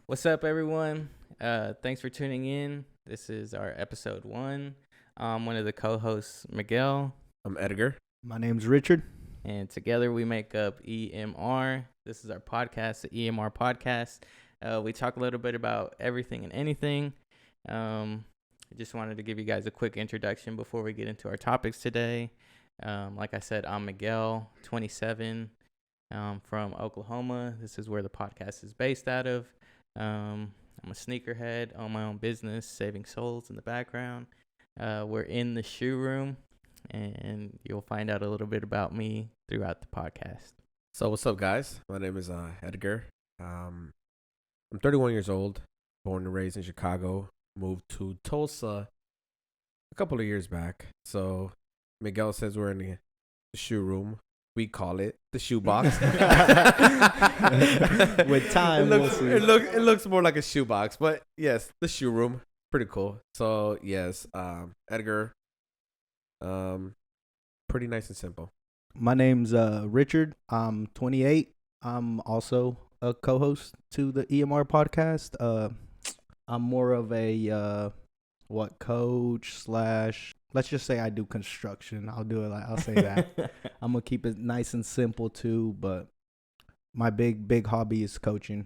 What's up, everyone? Thanks for tuning in. This is our episode 1. I'm one of the co-hosts, Miguel, I'm Edgar. My name's Richard. and together we make up EMR. This is our podcast, the EMR podcast. We talk a little bit about everything and anything. I just wanted to give you guys a quick introduction before we get into our topics today. Like I said, I'm Miguel, 27, from Oklahoma. This is where the podcast is based out of. I'm a sneakerhead, own my own business, saving souls in the background. We're in the shoe room, and you'll find out a little bit about me throughout the podcast. So what's up, guys? My name is Edgar. I'm 31 years old, born and raised in Chicago. Moved to Tulsa a couple of years back. So Miguel says we're in the shoe room. We call it the shoe box. With time, it looks more like a shoe box, but yes, the shoe room, pretty cool. So yes, Edgar, pretty nice and simple. My name's Richard. I'm 28. I'm also a co-host to the EMR podcast. I'm more of a coach slash. Let's just say I do construction. I'll say that. I'm gonna keep it nice and simple too. But my big hobby is coaching.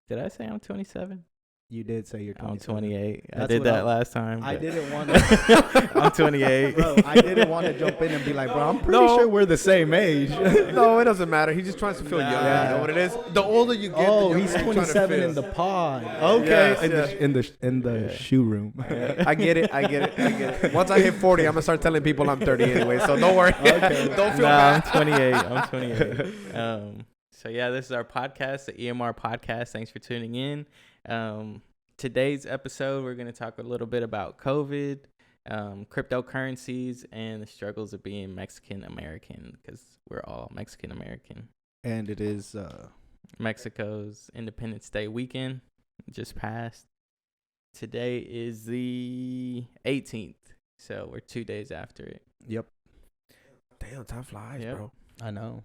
Did I say I'm 27? You did say you're 27. I'm 28. I That's did what that last time. I but- didn't want to. I'm 28. Bro, I didn't want to jump in and be like, bro, I'm pretty sure we're the same age. No, it doesn't matter. He just tries to feel Nah. young. You know what it is? The older you get, Oh, the he's younger you're trying to 27 feel. in the pod. Okay, Yes, in the Yeah. shoe room. I get it. Once I hit 40, I'm gonna start telling people I'm 30 anyway. So don't worry. Okay. Don't feel I'm bad. 28. I'm 28. So yeah, this is our podcast, the EMR podcast. Thanks for tuning in. Today's episode, we're going to talk a little bit about COVID, cryptocurrencies, and the struggles of being Mexican American, because we're all Mexican American. And it is Mexico's Independence Day weekend just passed. Today is the 18th, so we're 2 days after it. Yep. Damn, time flies, Yep. bro. I know.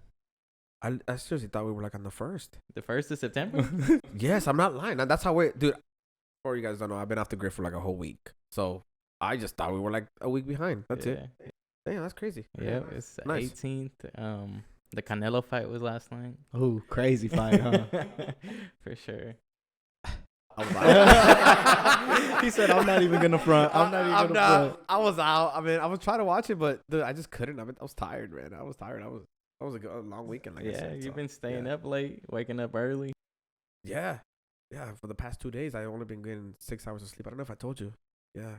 I seriously thought we were like on the 1st. The 1st of September? Yes, I'm not lying. That's how dude. For you guys don't know, I've been off the grid for like a whole week. So I just thought we were like a week behind. That's it. Damn, that's crazy. Yeah, it's the Nice. 18th. The Canelo fight was last night. Oh, crazy fight, huh? For sure. He said, I'm not even going to front. I'm not even going to front. I was out. I mean, I was trying to watch it, but dude, I just couldn't. I was tired, man. I was tired. I was a long weekend. Like I Yeah, said, you've so, been staying yeah. up late, waking up early. Yeah. For the past 2 days, I only been getting 6 hours of sleep. I don't know if I told you. Yeah.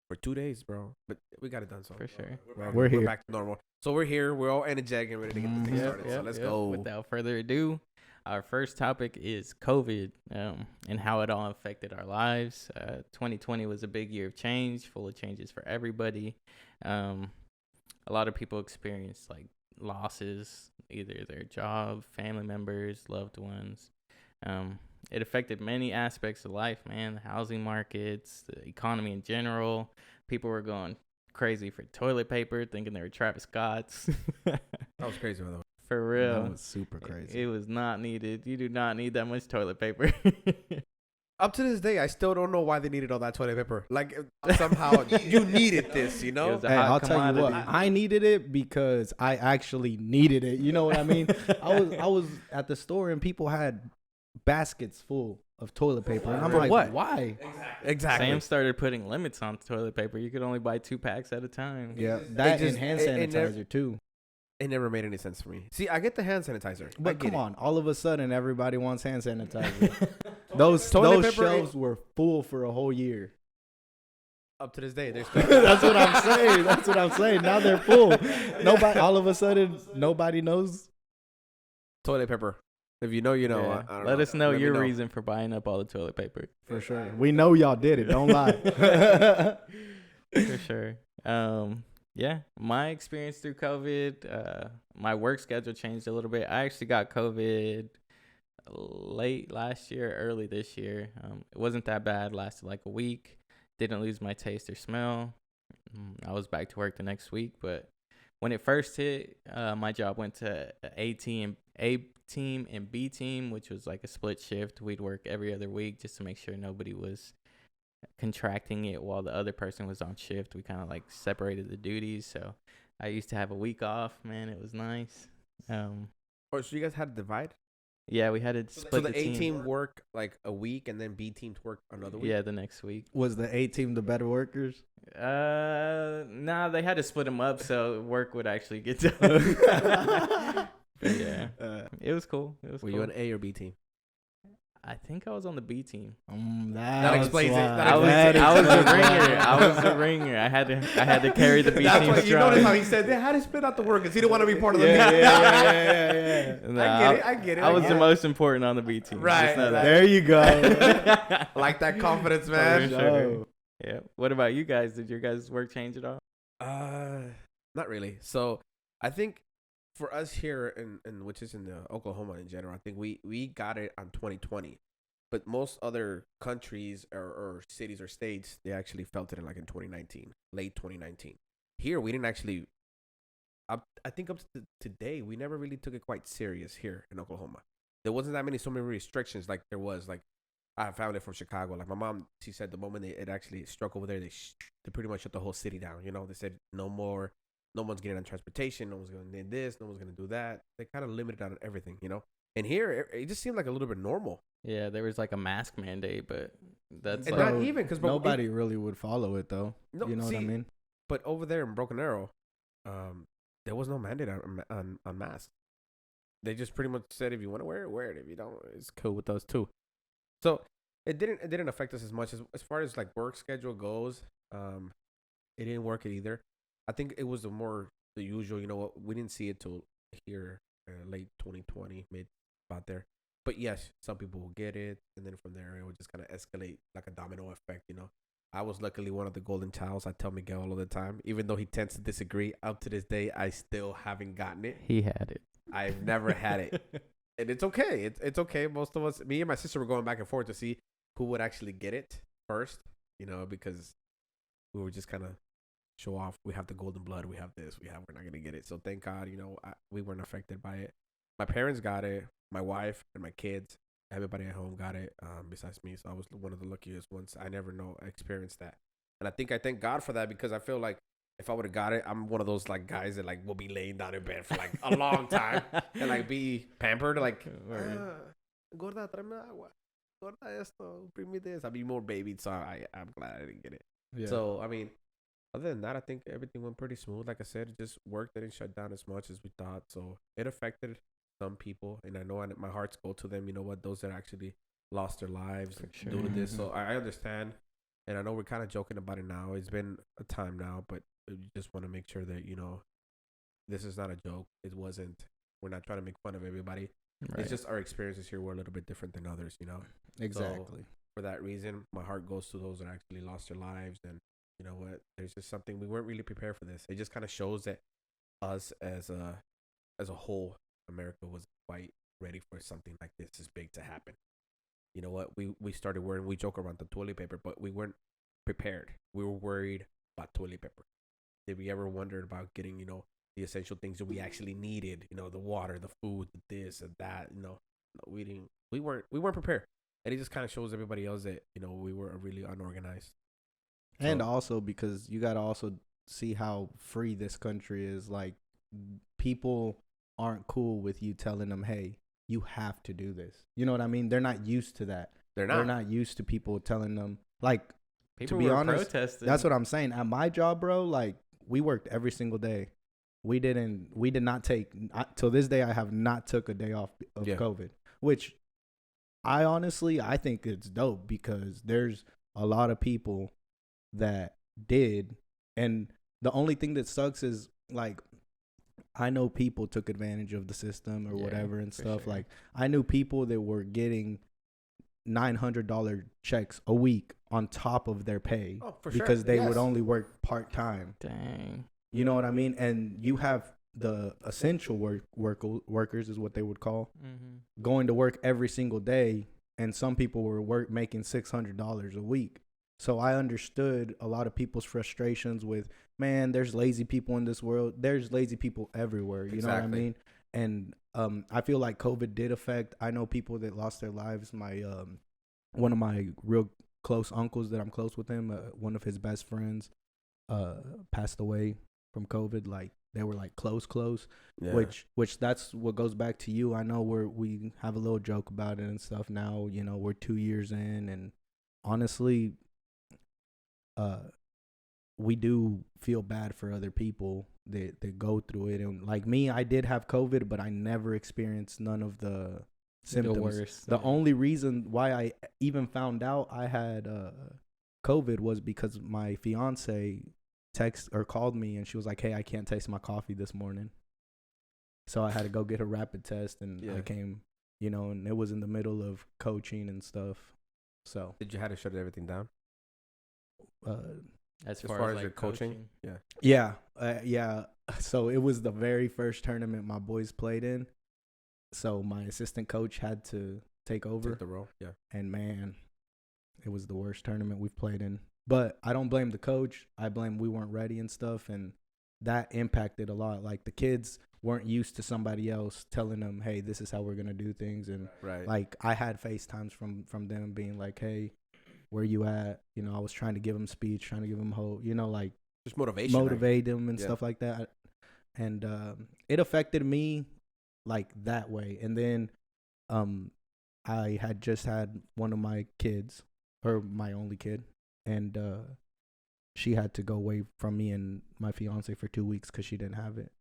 For 2 days, bro. But we got it done. So For sure. We're here. back to normal. So we're here. We're all energetic and ready to get the thing started. So let's go. Without further ado, our first topic is COVID, and how it all affected our lives. 2020 was a big year of change, full of changes for everybody. A lot of people experienced like losses, either their job, family members, loved ones. It affected many aspects of life, man. The housing markets, the economy in general. People were going crazy for toilet paper, thinking they were Travis Scott's. That was crazy, by the way. For real. That was super crazy. It was not needed. You do not need that much toilet paper. Up to this day, I still don't know why they needed all that toilet paper. Like, somehow you needed this, you It know? was a Hey, hot I'll tell you what. commodity. I needed it because I actually needed it. You know what I mean? I was at the store and people had baskets full of toilet paper, and I'm For like, what? why? Exactly. Sam started putting limits on toilet paper. You could only buy 2 packs at a time. Yeah, that just- and hand it never- sanitizer too. It never made any sense for me. See, I get the hand sanitizer. I But get come it. on, all of a sudden everybody wants hand sanitizer. those Toilet those paper shelves were full for a whole year. Up to this day, they're still. That's what I'm saying. Now they're full. Nobody. All of a sudden, nobody knows. Toilet paper. If you know, you know. Yeah. I don't Let us know Let me your reason for buying up all the toilet paper. For sure. We know y'all did it. Don't lie. For sure. Yeah, my experience through COVID, my work schedule changed a little bit. I actually got COVID late last year, early this year. It wasn't that bad. Lasted like a week. Didn't lose my taste or smell. I was back to work the next week. But when it first hit, my job went to AT A team and B team, which was like a split shift. We'd work every other week just to make sure nobody was contracting it while the other person was on shift. We kind of like separated the duties. So I used to have a week off, man. It was nice. Oh, so you guys had to divide? Yeah, we had to So split the the A team. team work like a week, and then B team to work another week. Yeah, the next week. Was the A team the better workers? Nah, they had to split them up so work would actually get done. But yeah, it was cool. It was Were cool. you an A or B team? I think I was on the B team. That explains it. I was the ringer. I was the ringer. I had to carry the B That's team why strong. you notice how he said they had to split out the work because he didn't want to be part of the Yeah, team. yeah. Nah, I get it. I was the most important on the B team. Right, Just know that. There you go. I like that confidence, man. For sure. Yeah. What about you guys? Did your guys' work change at all? Not really. So I think for us here in which is in Oklahoma in general, I think we got it on 2020. But most other countries or cities or states, they actually felt it in like in 2019, late 2019. Here we didn't actually. I think up to today we never really took it quite serious here in Oklahoma. There wasn't that so many restrictions like there was like. I found it from Chicago. Like my mom, she said the moment it actually struck over there, they pretty much shut the whole city down. You know, they said no one's getting on transportation, no one's going to do this, no one's going to do that. They kind of limited on everything, you know. And here, it just seemed like a little bit normal. Yeah, there was like a mask mandate, but that's And like, not even because nobody really would follow it though. No, You know what I mean? But over there in Broken Arrow, there was no mandate on masks. They just pretty much said if you want to wear it, wear it. If you don't, it's cool with us too. So it didn't affect us as much as far as like work schedule goes. It didn't work it either. I think it was the usual. You know what? We didn't see it till here late 2020, mid about there. But yes, some people will get it, and then from there it would just kind of escalate like a domino effect. You know, I was luckily one of the golden childs. I tell Miguel all the time, even though he tends to disagree. Up to this day, I still haven't gotten it. he had it. I've never had it. And it's okay. It's okay. Most of us, me and my sister were going back and forth to see who would actually get it first, you know, because we were just kind of show off. We have the golden blood. We have this. We're not going to get it. So thank God, you know, we weren't affected by it. My parents got it. My wife and my kids, everybody at home got it besides me. So I was one of the luckiest ones. I never experienced that. And I thank God for that because I feel like if I would have got it, I'm one of those like guys that like will be laying down in bed for like a long time and like be pampered, like gorda, tráeme agua, gorda esto, bring me this. I'd be more babied, so I'm glad I didn't get it. Yeah. So I mean, other than that, I think everything went pretty smooth. Like I said, just work didn't shut down as much as we thought, so it affected some people, and I know my hearts go to them. You know what? Those that actually lost their lives due to this. So I understand, and I know we're kind of joking about it now. It's been a time now, but you just want to make sure that, you know, this is not a joke. It wasn't. We're not trying to make fun of everybody. Right. It's just our experiences here were a little bit different than others, you know. Exactly. So for that reason, my heart goes to those that actually lost their lives. And you know what? There's just something we weren't really prepared for this. It just kind of shows that us as a whole, America was quite ready for something like this big to happen. You know what? We started worrying. We joke around the toilet paper, but we weren't prepared. We were worried about toilet paper. Did we ever wonder about getting, you know, the essential things that we actually needed? You know, the water, the food, the this and that. You know, we didn't. We weren't prepared. And it just kind of shows everybody else that, you know, we were really unorganized. And also because you got to also see how free this country is. Like, people aren't cool with you telling them, hey, you have to do this. You know what I mean? They're not used to that. They're not used to people telling them, like, people to be were honest, protesting. That's what I'm saying. At my job, bro, like, we worked every single day. We did not take, till this day, I have not took a day off of COVID, which I think it's dope because there's a lot of people that did. And the only thing that sucks is, like, I know people took advantage of the system or whatever and stuff. Sure. Like, I knew people that were getting $900 checks a week on top of their pay because they would only work part-time. Dang. You know what I mean? And you have the essential workers is what they would call, going to work every single day. And some people were making $600 a week. So I understood a lot of people's frustrations with, man, there's lazy people in this world. There's lazy people everywhere. You know what I mean? And I feel like COVID did affect. I know people that lost their lives. My one of my real close uncles that I'm close with him, one of his best friends, passed away from COVID. Like they were like close, Yeah. which that's what goes back to you. I know we have a little joke about it and stuff now. You know, we're 2 years in, and honestly, we do feel bad for other people that go through it. And like me, I did have COVID, but I never experienced none of the symptoms. The worst. The only reason why I even found out I had COVID was because my fiance called me and she was like, "Hey, I can't taste my coffee this morning." So I had to go get a rapid test, and I came, you know, and it was in the middle of coaching and stuff. So Did you have to shut everything down? As far far as as your like coaching? yeah. So it was the very first tournament my boys played in. So my assistant coach had to take over. Take the role, yeah. And man, it was the worst tournament we've played in. But I don't blame the coach. I blame we weren't ready and stuff, and that impacted a lot. Like the kids weren't used to somebody else telling them, "Hey, this is how we're gonna do things." And like I had FaceTimes from them being like, "Hey, where you at?" You know, I was trying to give them speech, trying to give them hope. You know, like just motivate them and stuff like that. And it affected me like that way. And then I had just had one of my kids, or my only kid, and she had to go away from me and my fiance for 2 weeks because she didn't have it.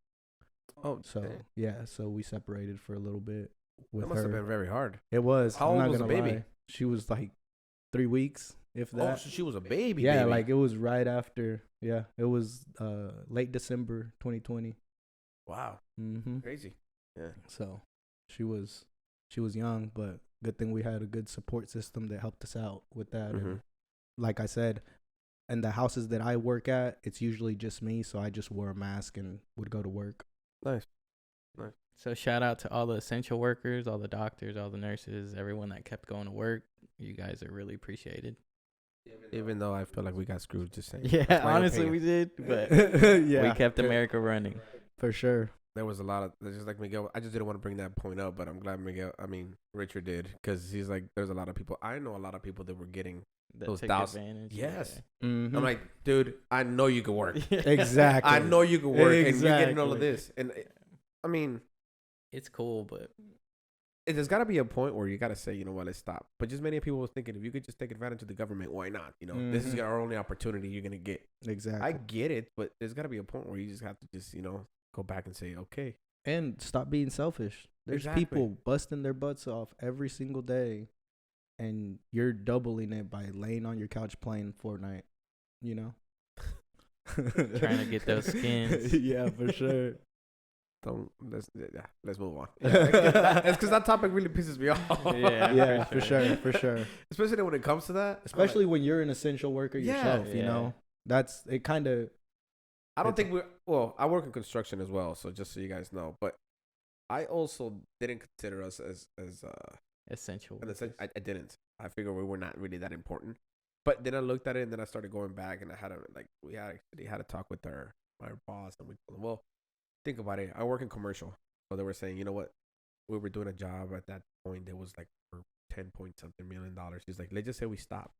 Oh, so dang. Yeah, so we separated for a little bit with that must have been very hard. It was. How old was the baby? Lie. She was like 3 weeks, if that. Oh, so she was a baby. Yeah, baby. like it was right after. Yeah, it was late December 2020. Wow. Mm-hmm. Crazy. Yeah. So she was young, but good thing we had a good support system that helped us out with that. Mm-hmm. And like I said, in the houses that I work at, it's usually just me, so I just wore a mask and would go to work. Nice. So shout out to all the essential workers, all the doctors, all the nurses, everyone that kept going to work. You guys are really appreciated. Even though I feel like we got screwed, just saying. Yeah, honestly, we did, but we kept America running. For sure. There was a lot of, just like Miguel, I just didn't want to bring that point up, but I'm glad Richard did, because he's like, there's a lot of people, I know a lot of people that were getting those thousands. Yes. Yeah. Mm-hmm. I'm like, dude, I know you could work. Exactly. I know you could work, exactly. and you're getting all of this. And I mean, it's cool, but there's got to be a point where you got to say, you know what, let's stop. But just many people were thinking, if you could just take advantage of the government, why not? You know, this is our only opportunity you're going to get. Exactly. I get it, but there's got to be a point where you just have to just, you know, go back and say, okay. And stop being selfish. There's people busting their butts off every single day, and you're doubling it by laying on your couch playing Fortnite, you know? Trying to get those skins. Yeah, for sure. Let's move on. It's because that topic really pisses me off. Yeah, for sure. Especially when it comes to that. Especially when you're an essential worker yourself, you know? That's it. Kind of. I don't think I work in construction as well, so just so you guys know. But I also didn't consider us as essential. I didn't. I figured we were not really that important. But then I looked at it, and then I started going back, and I had to talk with my boss, and we told him, well, think about it. I work in commercial, so they were saying, you know what, we were doing a job at that point that was like for $10-point-something million. He's like, let's just say we stop.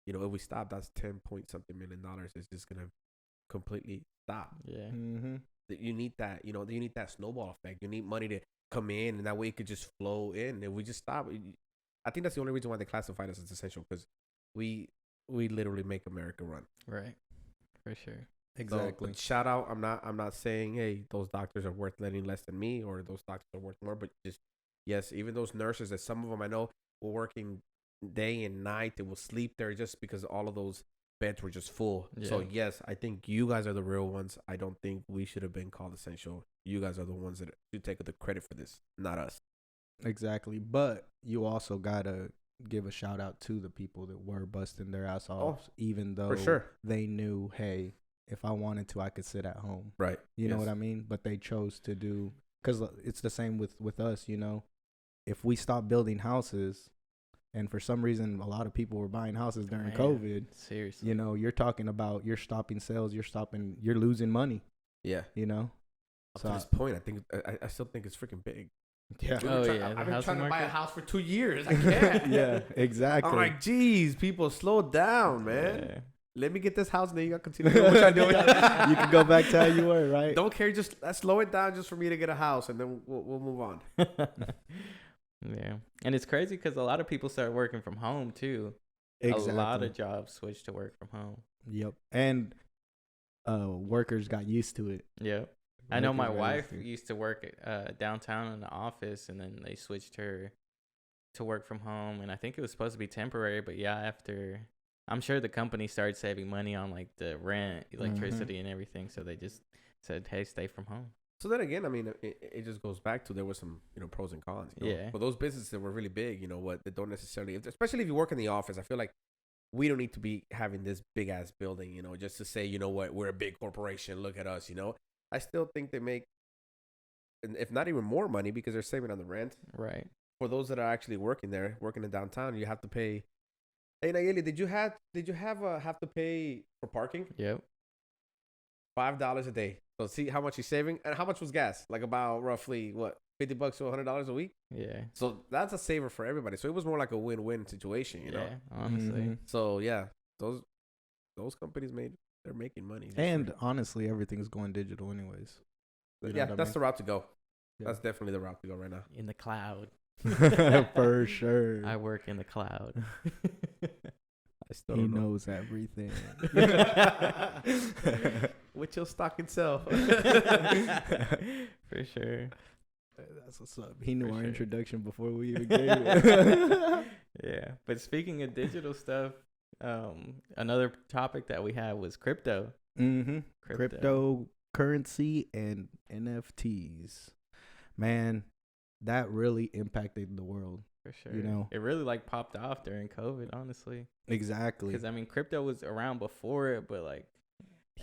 You know, if we stop, that's $10-point-something million. It's just gonna completely stop. Yeah. Mm-hmm. You need that. You know, you need that snowball effect. You need money to come in, and that way it could just flow in. If we just stop, I think that's the only reason why they classified us as essential, because we literally make America run. Right. For sure. Exactly. So, shout out. I'm not saying, hey, those doctors are worth letting less than me, or those doctors are worth more, but just, yes, even those nurses, that some of them I know were working day and night, they will sleep there just because all of those beds were just full. Yeah. So yes, I think you guys are the real ones. I don't think we should have been called essential. You guys are the ones that should take the credit for this, not us. Exactly. But you also gotta give a shout out to the people that were busting their ass off, even though they knew, hey, if I wanted to, I could sit at home. Right. You know what I mean? But they chose to do, because it's the same with us, you know. If we stop building houses, and for some reason, a lot of people were buying houses during COVID. Seriously. You know, you're talking about, you're stopping sales, you're losing money. Yeah. You know? Up So to this point, I think I still think it's freaking big. yeah, Oh, I've the been housing trying to buy a market? house for 2 years. I can't. yeah, exactly. I'm like, geez, people, slow down, man. Yeah. Let me get this house, and then you got to continue doing what you're doing. You can go back to how you were, right? Don't care. Just slow it down, just for me to get a house, and then we'll move on. Yeah, and it's crazy because a lot of people start working from home too. Exactly. A lot of jobs switch to work from home. Yep. And workers got used to it. Yep. I know my Workers got wife used to it. used to work downtown in the office, and then they switched her to work from home. And I think it was supposed to be temporary, but yeah, after I'm sure the company started saving money on like the rent, electricity, and everything, so they just said, "Hey, stay from home." So then again, I mean, it just goes back to there was some pros and cons. Yeah. For those businesses that were really big, they don't necessarily, especially if you work in the office. I feel like we don't need to be having this big ass building, just to say, we're a big corporation. Look at us, I still think they make, if not even more money, because they're saving on the rent. Right. For those that are actually working in downtown, you have to pay. Hey Nayeli, did you have to pay for parking? Yep. $5 a day. So see how much he's saving, and how much was gas? Like about roughly what, $50 to $100 a week. Yeah. So that's a saver for everybody. So it was more like a win-win situation, Yeah. Honestly. Mhm. So yeah, those companies they're making money. And honestly, everything's going digital anyways. You know yeah, what I that's mean? the route to go. Yeah. That's definitely the route to go right now. In the cloud. For sure. I work in the cloud. I still He don't know. knows everything. With your stocking self. For sure. That's what's up. He knew For our sure. introduction before we even gave it. Yeah. But speaking of digital stuff, another topic that we had was crypto. Mm-hmm. Cryptocurrency and NFTs. Man, that really impacted the world. For sure. It really like popped off during COVID, honestly. Exactly. Because I mean, crypto was around before it, but like,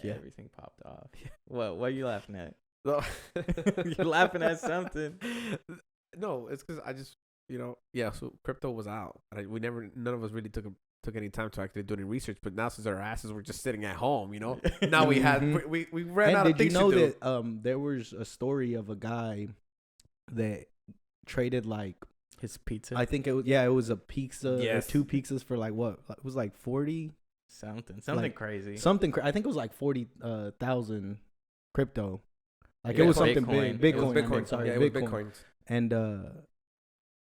everything popped off. What are you laughing at? No. You're laughing at something. No, it's because I just, so crypto was out. None of us really took any time to actually do any research. But now, since our asses were just sitting at home, now we had we ran out of things to do. Did you know that there was a story of a guy that traded like His pizza. I think it was a pizza Yes. or 2 pizzas for like what? It was like 40 something like, crazy. I think it was like 40,000 crypto. Like Yeah, it was something Bitcoin. big. It was Bitcoin. I mean, Bitcoin. sorry, Yeah, it was Bitcoin. Bitcoin. And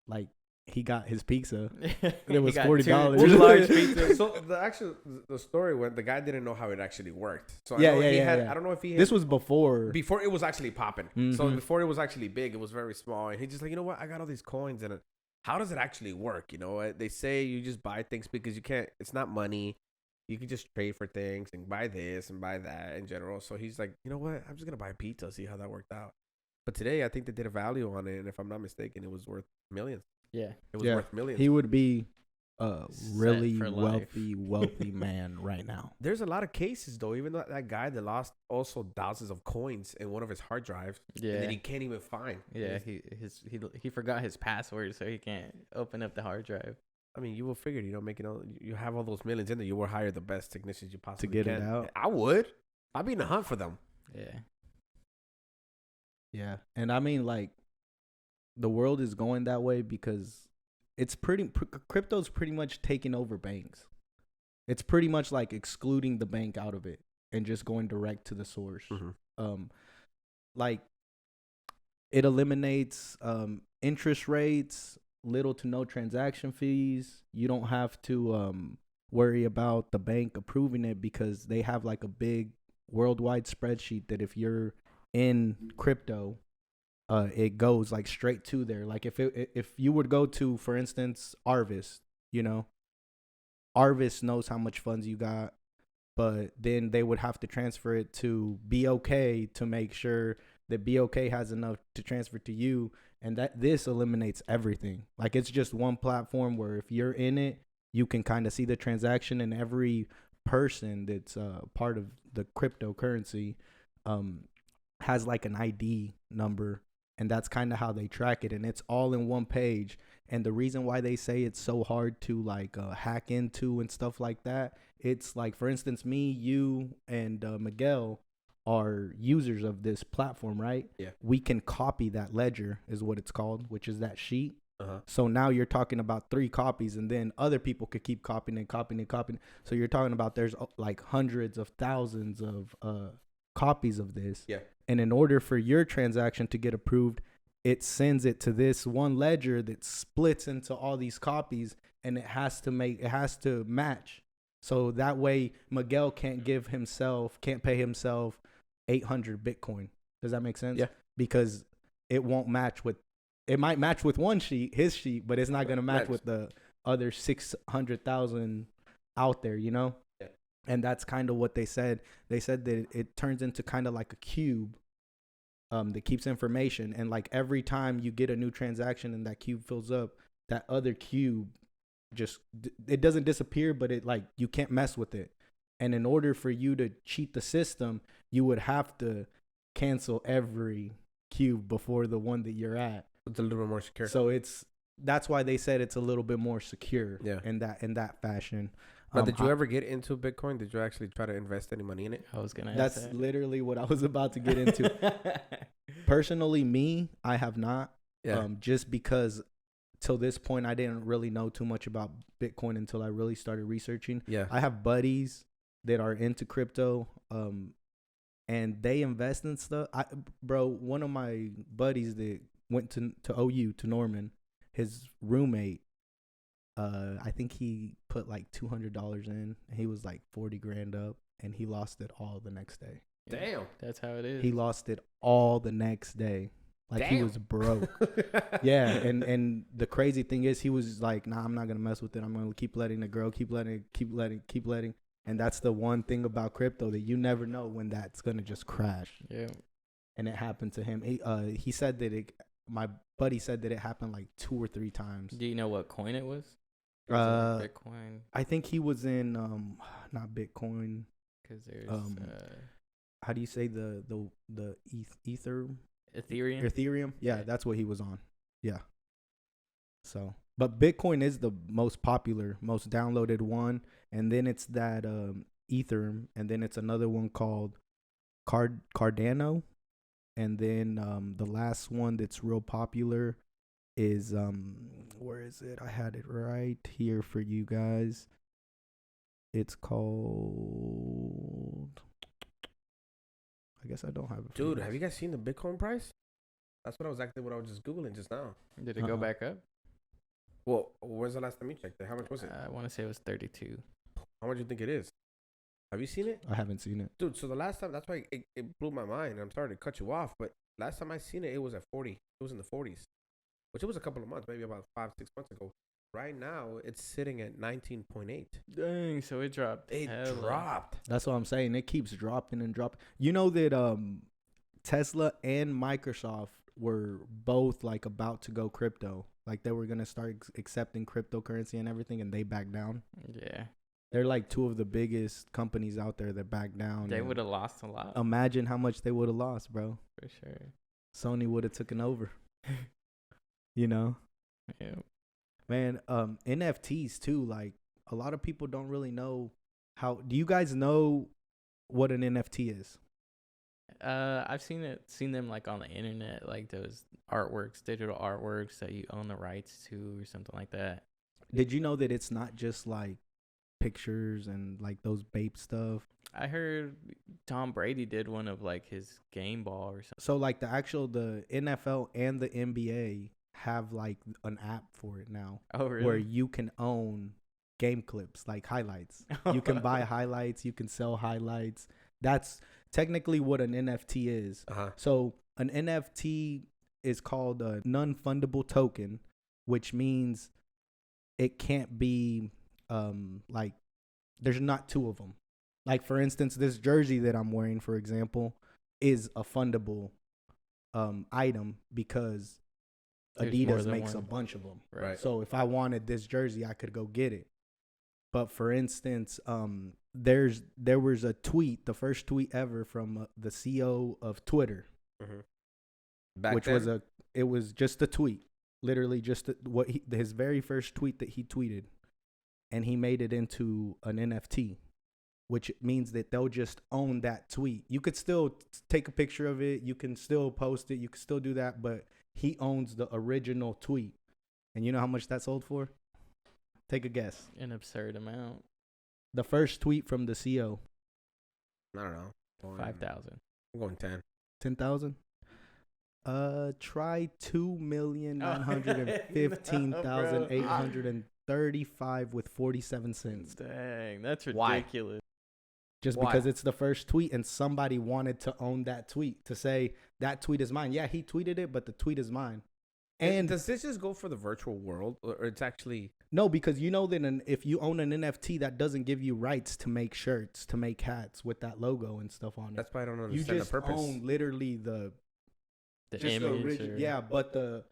like he got his pizza. And it was got $40. two large pizzas. So the story went, the guy didn't know how it actually worked. So Yeah, I know yeah, he yeah, had, yeah. I don't know if he had, This was before. it was actually popping. So Mhm. before it was actually big, it was very small. And he's just like, you know what? I got all these coins, and how does it actually work? They say you just buy things because you can't. It's not money. You can just trade for things and buy this and buy that in general. So he's like, you know what? I'm just gonna buy a pizza, see how that worked out. But today, I think they did a value on it, and if I'm not mistaken, it was worth millions. Yeah. It was Yeah. worth millions. He would be a really for life. wealthy man right now. There's a lot of cases though. Even that guy that lost also thousands of coins in one of his hard drives, Yeah. and then he can't even find. Yeah, he forgot his password, so he can't open up the hard drive. I mean, you will figure, you have all those millions in there. You will hire the best technicians you possibly get it can. out. I would. I'd be in the hunt for them. Yeah. Yeah. And I mean, like, the world is going that way because it's crypto's pretty much taking over banks. It's pretty much like excluding the bank out of it and just going direct to the source. Mm-hmm. Like, it eliminates interest rates, little to no transaction fees. You don't have to worry about the bank approving it because they have like a big worldwide spreadsheet that if you're in crypto, it goes like straight to there. Like if you would go to, for instance, Arvis, Arvis knows how much funds you got, but then they would have to transfer it to BOK to make sure that BOK has enough to transfer to you. And that this eliminates everything. Like, it's just one platform where if you're in it, you can kind of see the transaction, and every person that's part of the cryptocurrency has like an ID number, and that's kind of how they track it. And it's all in one page. And the reason why they say it's so hard to like hack into and stuff like that, it's like, for instance, me, you, and Miguel, are users of this platform, right? Yeah. We can copy that ledger, is what it's called, which is that sheet. Uh-huh. So now you're talking about 3 copies, and then other people could keep copying and copying and copying. So you're talking about there's like hundreds of thousands of copies of this. Yeah. And in order for your transaction to get approved, it sends it to this one ledger that splits into all these copies, and it has to match. So that way Miguel can't pay himself 800 Bitcoin. Does that make sense? Yeah. Because it won't match with, it might match with his sheet, but it's not going to match with the other 600,000 out there, you know? Yeah. And that's kind of what they said. They said that it turns into kind of like a cube that keeps information. And like every time you get a new transaction and that cube fills up, that other cube it doesn't disappear, but it like you can't mess with it. And in order for you to cheat the system, you would have to cancel every cube before the one that you're at. It's a little bit more secure. So that's why they said it's a little bit more secure. Yeah. In that fashion. But did you ever get into Bitcoin? Did you actually try to invest any money in it? I was gonna. That's literally what I was about to get into. Personally, I have not. Yeah. Just because till this point I didn't really know too much about Bitcoin until I really started researching. Yeah. I have buddies that are into crypto, and they invest in stuff. One of my buddies that went to OU, to Norman, his roommate, I think he put like $200 in, and he was like 40 grand up, and he lost it all the next day. Damn. That's how it is. He lost it all the next day. Like, Damn. he was broke. Yeah, and the crazy thing is, he was like, nah, I'm not going to mess with it. I'm going to keep letting it grow, keep letting. And that's the one thing about crypto, that you never know when that's going to just crash. Yeah. And it happened to him. He said that my buddy said that it happened like 2 or 3 times. Do you know what coin it was? Bitcoin. I think he was in, not Bitcoin. Because there's how do you say the Ether? Ethereum. Yeah, that's what he was on. Yeah. So, but Bitcoin is the most popular, most downloaded one, and then it's that Ethereum, and then it's another one called Cardano, and then the last one that's real popular is where is it? I had it right here for you guys. It's called, I guess I don't have it. Dude, have you guys seen the Bitcoin price? That's what I was just Googling just now. Did it go back up? Well, when's the last time you checked it? How much was it? I want to say it was 32. How much do you think it is? Have you seen it? I haven't seen it. Dude, so the last time, that's why it blew my mind. I'm sorry to cut you off, but last time I seen it, it was at 40. It was in the 40s, which it was a couple of months, maybe about 5-6 months ago. Right now, it's sitting at 19.8. Dang, so it dropped. It dropped. That's what I'm saying. It keeps dropping and dropping. You know that Tesla and Microsoft were both like about to go crypto. Like they were going to start accepting cryptocurrency and everything, and they backed down. Yeah. They're like 2 of the biggest companies out there that backed down. They would have lost a lot. Imagine how much they would have lost, bro. For sure. Sony would have taken over. You know? Yeah. Man, NFTs too. Like a lot of people don't really know how. Do you guys know what an NFT is? I've seen them like on the internet, like those artworks, digital artworks that you own the rights to or something like that. Did you know that it's not just like pictures and like those Bape stuff? I heard Tom Brady did one of like his game ball or something. So like the NFL and the NBA have like an app for it now. Oh, really? Where you can own game clips, like highlights. You can buy highlights. You can sell highlights. That's technically what an NFT is. Uh-huh. So an NFT is called a non-fundable token, which means it can't be like there's not 2 of them. Like for instance, this jersey that I'm wearing, for example, is a fundable item because Adidas makes a bunch of them. Right. So if I wanted this jersey, I could go get it. But for instance, there was a tweet, the first tweet ever from the CEO of Twitter, it was just a tweet, literally just his very first tweet that he tweeted, and he made it into an NFT, which means that they'll just own that tweet. You could still take a picture of it. You can still post it. You can still do that, but he owns the original tweet. And you know how much that sold for? Take a guess. An absurd amount. The first tweet from the CO. I don't know. 5,000. I'm going 10. 10,000. Try 2,915,835 with 47 cents. Dang, that's Why? ridiculous. Just Why? because it's the first tweet and somebody wanted to own that tweet, to say that tweet is mine. Yeah, he tweeted it, but the tweet is mine. And does this just go for the virtual world, or it's actually no, because you know that if you own an NFT, that doesn't give you rights to make shirts, to make hats with that logo and stuff on it. that's why I don't You understand just the purpose. own literally the Image. Or, yeah, but the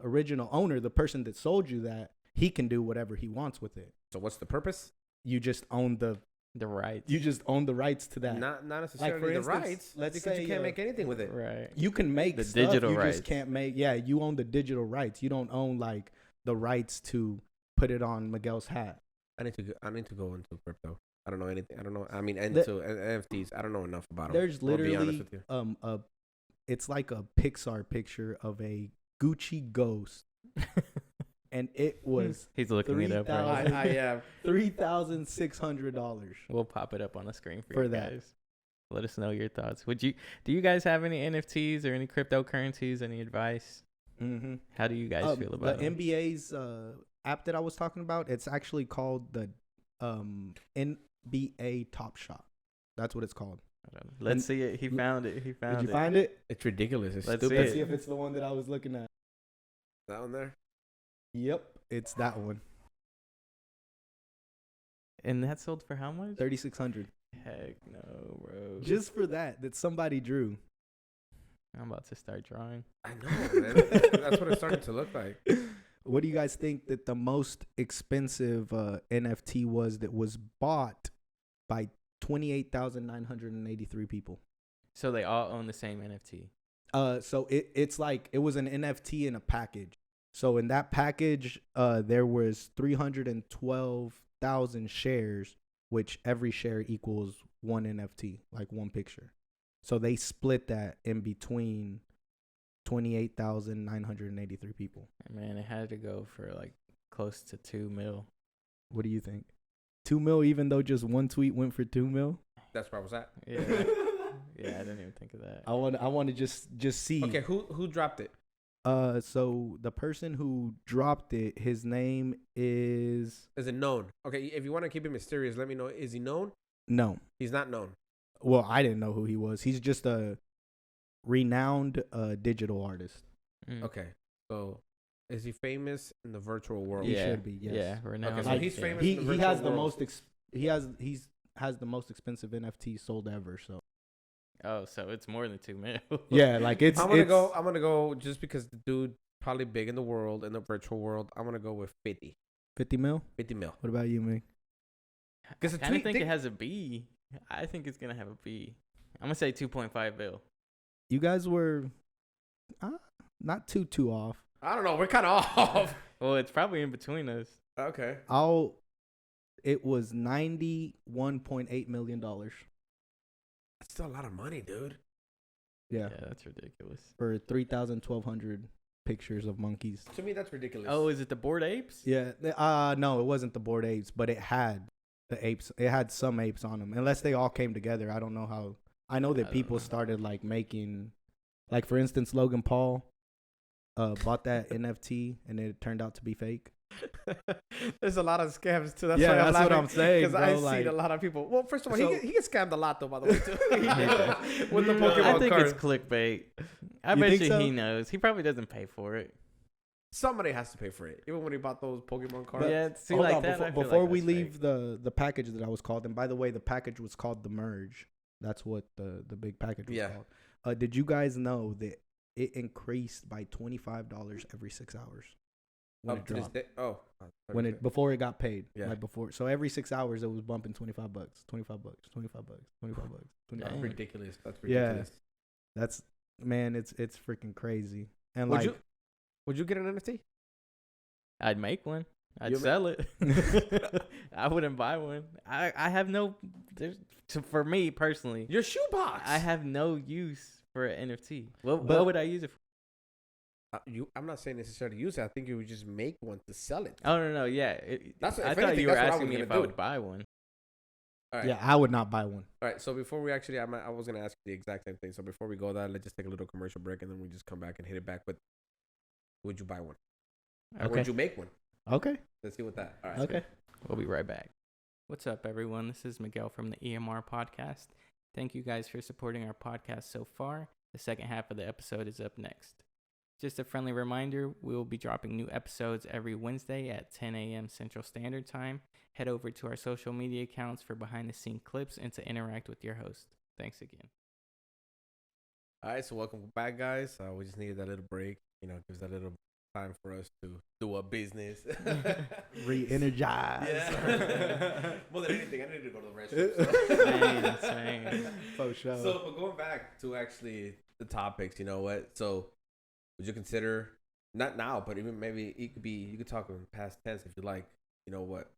original owner, the person that sold you that, he can do whatever he wants with it. So what's the purpose? You just own the rights. You just own the rights to that. Not necessarily for the instance, rights. let's Because say, you can't make anything with it. Right. You can make The stuff, digital you rights. just can't make. Yeah, you own the digital rights. You don't own like the rights to put it on Miguel's hat. I need to go into crypto. I don't know anything. I don't know. I mean, into NFTs. I don't know enough about them. There's literally I'll be honest with you. it's like a Pixar picture of a Gucci ghost, and it was He's looking it up right 3,000 now. I am. $3,600. We'll pop it up on the screen for For you that. guys. Let us know your thoughts. Do you guys have any NFTs or any cryptocurrencies? Any advice? Mm-hmm. How do you guys feel about the it? NBA's app that I was talking about? It's actually called the NBA Top Shot. That's what it's called. Let's see it. He found it. He found it. Did you find it? It's ridiculous. It's Let's stupid. see Let's it. see if it's the one that I was looking at. That one there. Yep, it's that one. And that sold for how much? 3,600. Heck no, bro. Just for that somebody drew. I'm about to start drawing. I know, man. That's what it's starting to look like. What do you guys think that the most expensive NFT was that was bought by 28,983 people? So they all own the same NFT. So it's like it was an NFT in a package. So in that package, there was 312,000 shares, which every share equals one NFT, like one picture. So they split that in between 28,983 people. Man, it had to go for like close to 2 mil. What do you think? 2 mil, even though just one tweet went for 2 mil? That's where I was at. Yeah. Yeah, I didn't even think of that. I want to just see. Okay, who dropped it? So the person who dropped it, his name is Is it known? Okay, if you want to keep it mysterious, let me know. Is he known? no. He's not known. Well, I didn't know who he was. He's just a renowned digital artist. Mm. Okay, so is he famous in the virtual world? He Yeah. should be, yes. Yeah, renowned. Okay, so Like, he's famous. He in the he virtual has the world. most has the most expensive NFT sold ever. So Oh, so it's more than 2 mil. yeah, like it's I'm gonna go just because the dude probably big in the world, in the virtual world. I'm gonna go with 50 $50 mil. What about you, Mig? Because I kind of think it has a B. I think it's gonna have a B. I'm gonna say 2.5 mil. You guys were not too off. I don't know. We're kind of off. Well, it's probably in between us. Okay. It was $91.8 million. That's still a lot of money, dude. Yeah, Yeah, that's ridiculous. for 3,1200 pictures of monkeys. To me, that's ridiculous. Oh, is it the Bored Apes? Yeah, no, it wasn't the Bored Apes, but it had the apes. It had some apes on them. Unless they all came together, I don't know how. I know I that don't people know. started like making, like for instance, Logan Paul bought that NFT and it turned out to be fake. There's a lot of scams too. That's Yeah, why I'm that's what laughing, I'm saying, Because bro, I've like- seen a lot of people. Well, first of all, So- he gets scammed a lot though. By the way, too. With the I Pokemon think cards. it's clickbait. I You bet think you so? he knows. He probably doesn't pay for it. Somebody has to pay for it, even when he bought those Pokemon cards. Yeah, see, Hold like on, that. before we leave the package that I was called, and by the way, the package was called the Merge. That's what the big package was Yeah. called. Did you guys know that it increased by $25 every 6 hours when Up it to this dropped? day. Oh, Before it got paid. Yeah. Like before. So every 6 hours it was bumping $25, $25, $25, $25, that's Dang. ridiculous. That's Yeah. ridiculous. That's man, it's freaking crazy. And Would like you get an NFT? I'd make one. I'd sell it. I wouldn't buy one. I have no. For me personally, Your shoebox. I have no use for an NFT. What would I use it for? I'm not saying necessarily use it. I think you would just make one to sell it. Oh no, yeah. I thought you were asking me if I would buy one. All right. Yeah, I would not buy one. All right. So before we actually, I was gonna ask you the exact same thing. So before we go there, let's just take a little commercial break, and then we just come back and hit it back with, would you buy one? Okay. Or would you make one? Okay. Let's see what that. All right. Okay. We'll be right back. What's up, everyone? This is Miguel from the EMR podcast. Thank you guys for supporting our podcast so far. The second half of the episode is up next. Just a friendly reminder, we will be dropping new episodes every Wednesday at 10 a.m. Central Standard Time. Head over to our social media accounts for behind-the-scenes clips and to interact with your host. Thanks again. All right. So welcome back, guys. We just needed that little break. Gives that little time for us to do a business. Re-energize. Yeah. More than anything, I need to go to the restroom. Same. For sure. So, but going back to actually the topics, you know what? So, would you consider, not now, but even maybe it could be, you could talk in past tense if you like, you know what,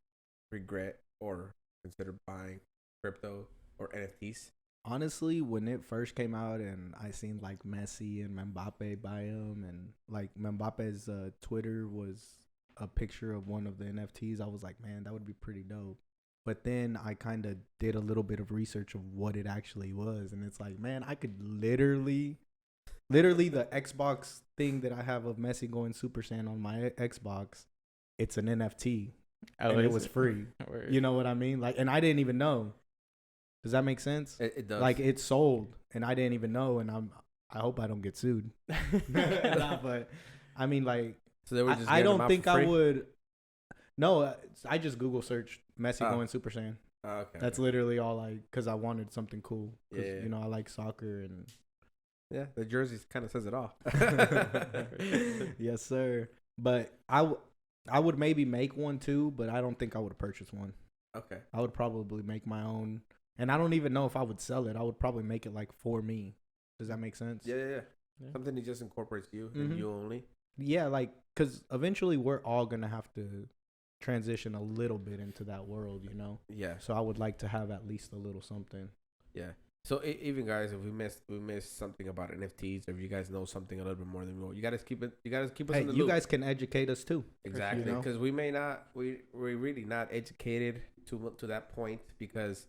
regret or consider buying crypto or NFTs? Honestly, when it first came out and I seen like Messi and Mbappe buy them, and like Mbappe's Twitter was a picture of one of the NFTs, I was like, man, that would be pretty dope. But then I kind of did a little bit of research of what it actually was, and it's like, man, I could literally the Xbox thing that I have of Messi going Super Saiyan on my Xbox, it's an NFT, and it was free. You know what I mean? Like, and I didn't even know. Does that make sense? It does. Like, it sold, and I didn't even know, and I hope I don't get sued. But I mean, like, so they were just I don't think I would. No, I just Google searched Messi going Super Saiyan. Okay. That's literally all because I wanted something cool. Yeah. I like soccer and. Yeah, the jersey kind of says it all. Yes, sir. But I would maybe make one too, but I don't think I would purchase one. Okay. I would probably make my own. And I don't even know if I would sell it. I would probably make it like for me. Does that make sense? Yeah. Something that just incorporates you and you only. Yeah, like, because eventually we're all going to have to transition a little bit into that world, Yeah. So I would like to have at least a little something. Yeah. So even guys, if we missed something about NFTs, or if you guys know something a little bit more than we know, you gotta keep us in the loop. You guys can educate us too. Exactly, because we may not, we're really not educated to that point, because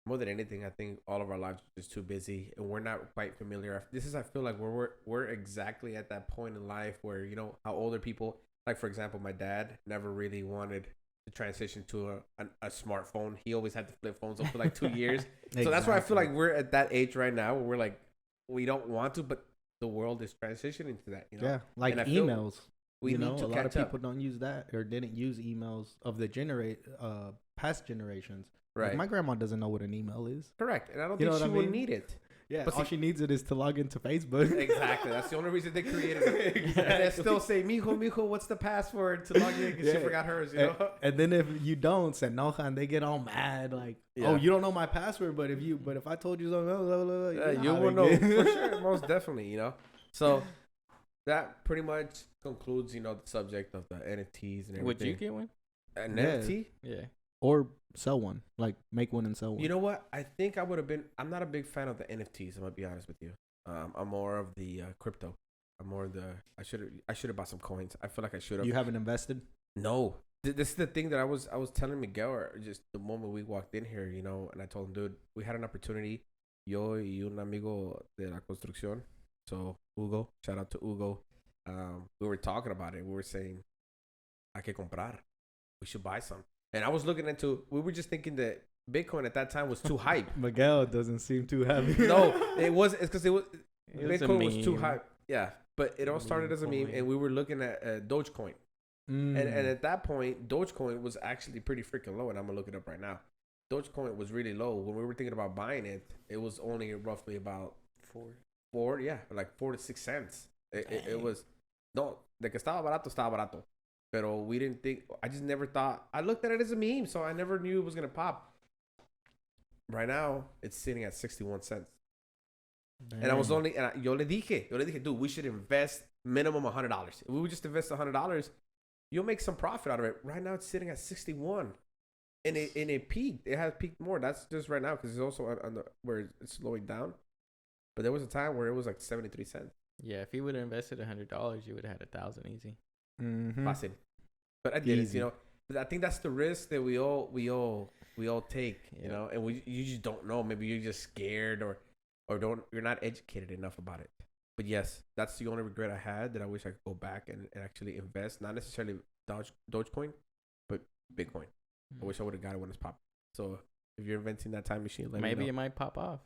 more than anything, I think all of our lives are just too busy, and we're not quite familiar. I feel like we're exactly at that point in life where, how older people, like for example, my dad never really wanted to transition to a smartphone. He always had the flip phones up for like 2 years. Exactly. So that's why I feel like we're at that age right now where we're like, we don't want to, but the world is transitioning to that. Yeah, like emails. We need to a lot of people don't use that or didn't use emails of the past generations. Right. Like my grandma doesn't know what an email is. Correct, and I don't think she would need it. Yeah, but all she needs it is to log into Facebook. Exactly. That's the only reason they created it. Exactly. And they still say, mijo, what's the password to log in? Because she forgot hers, And then if you don't, se enojan, they get all mad. Like, oh, you don't know my password, but if I told you something, you will know for sure, most definitely, So that pretty much concludes, the subject of the NFTs and everything. Would you get one? An NFT? Yeah. Or sell one, like make one and sell one. You know what? I think I would have been. I'm not a big fan of the NFTs. I'm gonna be honest with you. I'm more of the crypto. I'm more of the. I should have bought some coins. I feel like I should have. You haven't invested? No. This is the thing that I was telling Miguel, or just the moment we walked in here, and I told him, dude, we had an opportunity. Yo y un amigo de la construcción. So Hugo, shout out to Hugo. We were talking about it. We were saying, hay que comprar. We should buy some. And I was looking we were just thinking that Bitcoin at that time was too hype. Miguel doesn't seem too happy. No, it's because Bitcoin was too hype. Yeah, but it all started as a meme, and we were looking at Dogecoin. And at that point, Dogecoin was actually pretty freaking low, and I'm going to look it up right now. Dogecoin was really low. When we were thinking about buying it, it was only roughly about 4 to 6 cents. It was, no, de que estaba barato. Pero we didn't think, I just never thought, I looked at it as a meme, so I never knew it was going to pop. Right now, it's sitting at 61 cents. Dang. And I was only, yo le dije, dude, we should invest minimum $100. If we would just invest $100, you'll make some profit out of it. Right now, it's sitting at 61, and it peaked. It has peaked more. That's just right now because it's also on the where it's slowing down. But there was a time where it was like 73 cents. Yeah, if you would have invested $100, you would have had 1,000 easy. Fácil. But I did it, you know. But I think that's the risk that we all take, you know. And you just don't know. Maybe you're just scared or you're not educated enough about it. But yes, that's the only regret I had, that I wish I could go back and actually invest, not necessarily Dogecoin, but Bitcoin. I wish I would have got it when it's popping. So if you're inventing that time machine, let me know. Maybe it might pop off.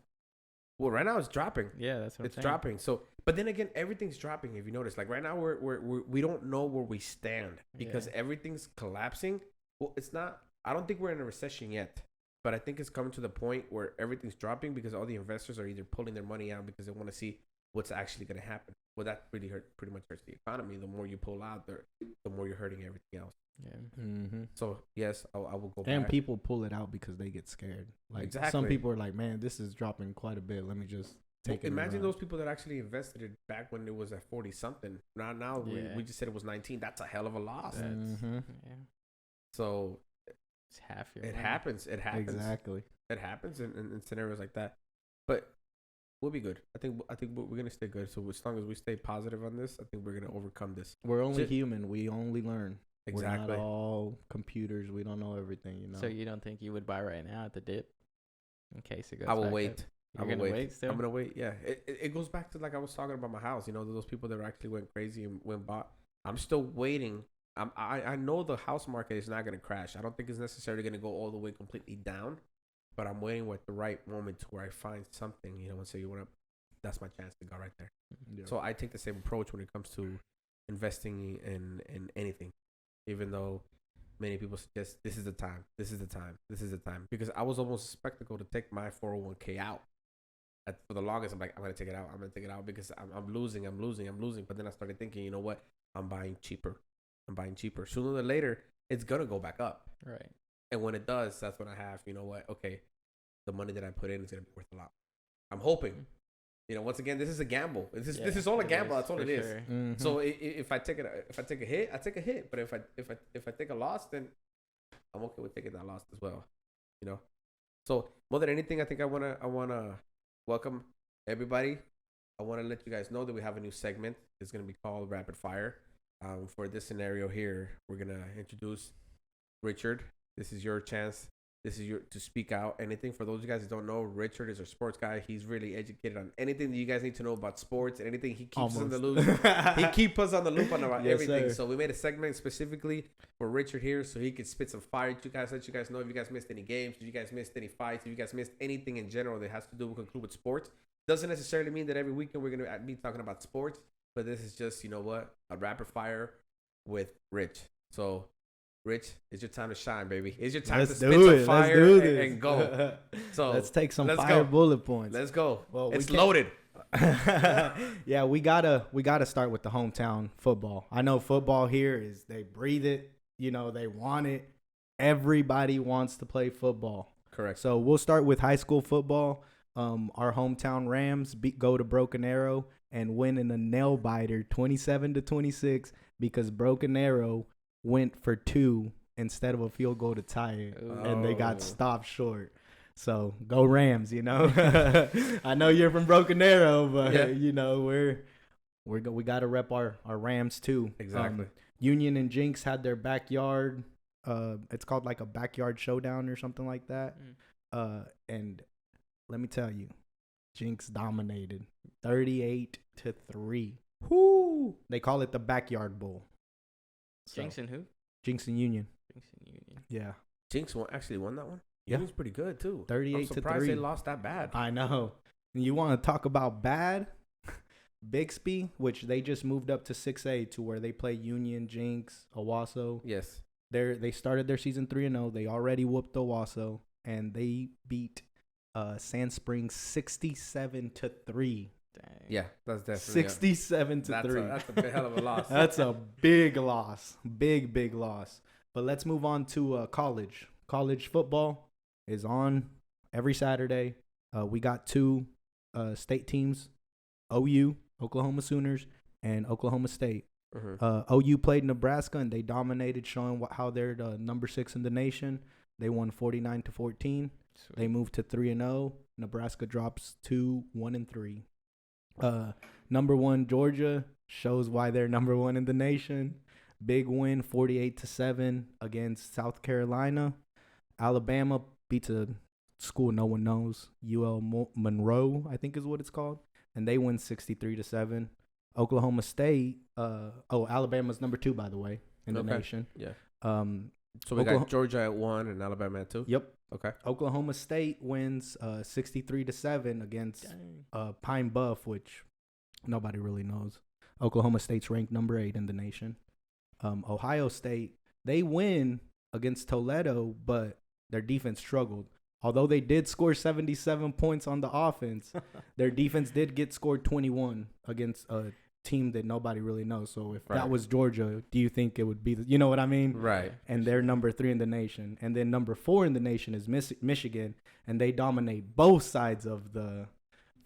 Well, right now it's dropping. Yeah, that's what it's I'm saying. dropping. So, but then again, everything's dropping. If you notice, like right now, we don't know where we stand because everything's collapsing. Well, it's not. I don't think we're in a recession yet, but I think it's coming to the point where everything's dropping because all the investors are either pulling their money out because they want to see what's actually going to happen. Well, that pretty much hurts the economy. The more you pull out there, the more you're hurting everything else. Yeah. So yes, I will go. And back. people pull it out because they get scared. Like some people are like, man, this is dropping quite a bit. Let me just take it. Imagine those people that actually invested it back when it was at 40 something. Now we just said it was 19. That's a hell of a loss. Yeah. So it's half your. It money. happens. It happens. Exactly. It happens in scenarios like that. But we'll be good. I think we're gonna stay good. So as long as we stay positive on this, I think we're gonna overcome this. We're only human. We only learn. Exactly. We're not all computers. We don't know everything, you know. So you don't think you would buy right now at the dip, in case it goes? I will back wait. up? You're gonna wait still? I'm gonna wait. Yeah. It goes back to like I was talking about my house. You know, those people that actually went crazy and went bought. I'm still waiting. I know the house market is not gonna crash. I don't think it's necessarily gonna go all the way completely down, but I'm waiting with the right moment to where I find something. You know, and so you want to. That's my chance to go right there. Yeah. So I take the same approach when it comes to investing in anything. Even though many people suggest this is the time, because I was almost a spectacle to take my 401k out. For the longest, I'm like, I'm gonna take it out because I'm losing. But then I started thinking, you know what? I'm buying cheaper. Sooner or later, it's gonna go back up. Right. And when it does, that's when I have, you know what? Okay, the money that I put in is gonna be worth a lot. I'm hoping. You know, once again, this is a gamble. This is all a gamble. That's all it is. Sure. So if I take a hit, I take a hit. But if I take a loss, then I'm okay with taking that loss as well. You know. So more than anything, I think I wanna welcome everybody. I wanna let you guys know that we have a new segment. It's gonna be called Rapid Fire. For this scenario here, we're gonna introduce Richard. This is your chance. This is to speak out anything. For those of you guys that don't know, Richard is our sports guy. He's really educated on anything that you guys need to know about sports and anything. He keeps us in the loop. He keeps us on the loop on about everything. Sir. So we made a segment specifically for Richard here so he could spit some fire to you guys, let you guys know if you guys missed any games, if you guys missed any fights, if you guys missed anything in general that has to do with sports. Doesn't necessarily mean that every weekend we're going to be talking about sports, but this is just, you know what, a rapid fire with Rich. So Rich, it's your time to shine, baby. It's your time to spit some fire and go. So let's take some fire bullet points. Let's go. Well, it's loaded. Yeah, we gotta start with the hometown football. I know football here is they breathe it. You know, they want it. Everybody wants to play football. Correct. So we'll start with high school football. Our hometown Rams go to Broken Arrow and win in a nail biter, 27-26, because Broken Arrow went for 2 instead of a field goal to tie it, and they got stopped short. So go Rams, you know. I know you're from Broken Arrow, but you know we got to rep our Rams too. Exactly. Union and Jinx had their backyard. It's called like a backyard showdown or something like that. And let me tell you, Jinx dominated 38-3. Whoo! They call it the Backyard Bowl. Jinx and who? Jinx and Union. Jinx and Union. Yeah. Jinx actually won that one? Yeah. Union's pretty good, too. 38-3. I'm surprised they lost that bad. I know. And you want to talk about bad? Bixby, which they just moved up to 6A to where they play Union, Jinx, Owasso. Yes. They started their season 3-0. They already whooped Owasso, and they beat Sand Springs 67-3. Dang. Yeah, that's definitely 67-3. That's a hell of a loss. That's a big loss. Big loss. But let's move on to college. College football is on every Saturday. We got 2 state teams, OU, Oklahoma Sooners, and Oklahoma State. OU played Nebraska and they dominated, showing how they're the number 6 in the nation. They won 49-14. Sweet. They moved to 3-0. Nebraska drops to 1-3. Number 1 Georgia shows why they're number 1 in the nation. Big win, 48-7 against South Carolina. Alabama beats a school no one knows, UL Monroe, I think is what it's called, and they win 63-7. Oklahoma State. Alabama's number 2, by the way, in the nation. Yeah. So we got Georgia at 1 and Alabama at 2. Yep. Okay. Oklahoma State wins 63-7 against Pine Bluff, which nobody really knows. Oklahoma State's ranked number 8 in the nation. Ohio State, they win against Toledo, but their defense struggled. Although they did score 77 points on the offense, their defense did get scored 21 against a team that nobody really knows. So if that was Georgia, do you think it would be you know what I mean? Right. And they're number 3 in the nation. And then number 4 in the nation is Michigan, and they dominate both sides of the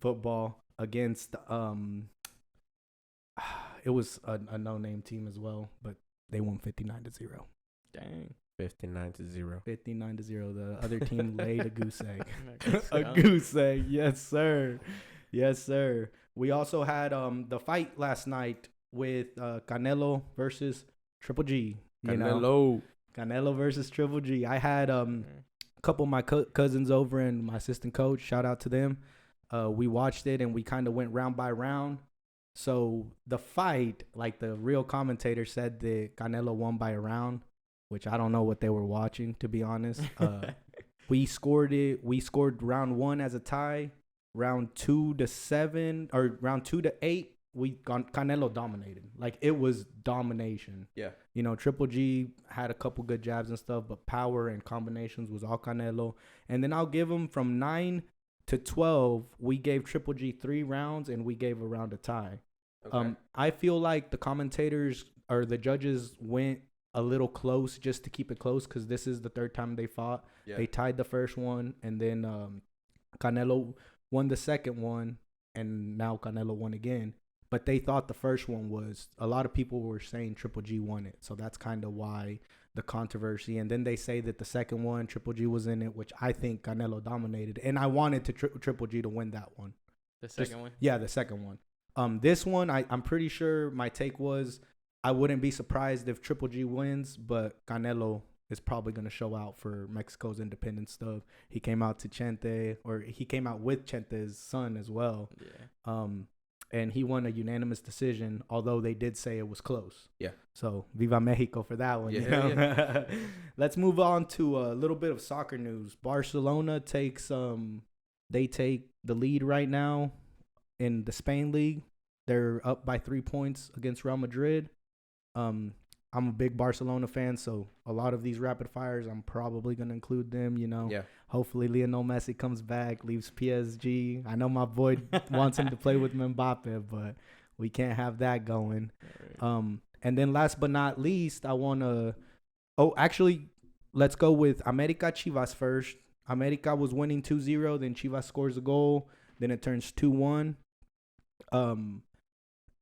football against it was a no-name team as well, but they won 59-0. Dang. 59-0. 59-0. The other team laid a goose egg. A goose egg. Yes, sir. Yes, sir. We also had the fight last night with Canelo versus Triple G. Canelo versus Triple G. I had a couple of my cousins over and my assistant coach. Shout out to them. We watched it and we kind of went round by round. So the fight, like the real commentator said that Canelo won by a round, which I don't know what they were watching, to be honest. We scored round 1 as a tie. Round 2-7 or round 2-8, Canelo dominated. Like, it was domination. Yeah. You know, Triple G had a couple good jabs and stuff, but power and combinations was all Canelo. And then I'll give him from 9-12, we gave Triple G 3 rounds and we gave a round a tie. Okay. I feel like the commentators or the judges went a little close just to keep it close because this is the 3rd time they fought. Yeah. They tied the first one, and then Canelo won the second one, and now Canelo won again. But they thought the first one was – a lot of people were saying Triple G won it, so that's kind of why the controversy. And then they say that the second one, Triple G was in it, which I think Canelo dominated. And I wanted Triple G to win that one. The second one? Yeah, the second one. This one, I'm pretty sure my take was I wouldn't be surprised if Triple G wins, but Canelo is probably going to show out for Mexico's independence stuff. He came out with Chente's son as well. Yeah. And he won a unanimous decision, although they did say it was close. Yeah. So, Viva Mexico for that one. Yeah, you know? Yeah. Let's move on to a little bit of soccer news. Barcelona takes they take the lead right now in the Spain league. They're up by 3 points against Real Madrid. I'm a big Barcelona fan, so a lot of these rapid fires, I'm probably going to include them, you know. Yeah. Hopefully Lionel Messi comes back, leaves PSG. I know my boy wants him to play with Mbappe, but we can't have that going. Right. And then last but not least, I want to let's go with America Chivas first. America was winning 2-0, then Chivas scores a goal, then it turns 2-1.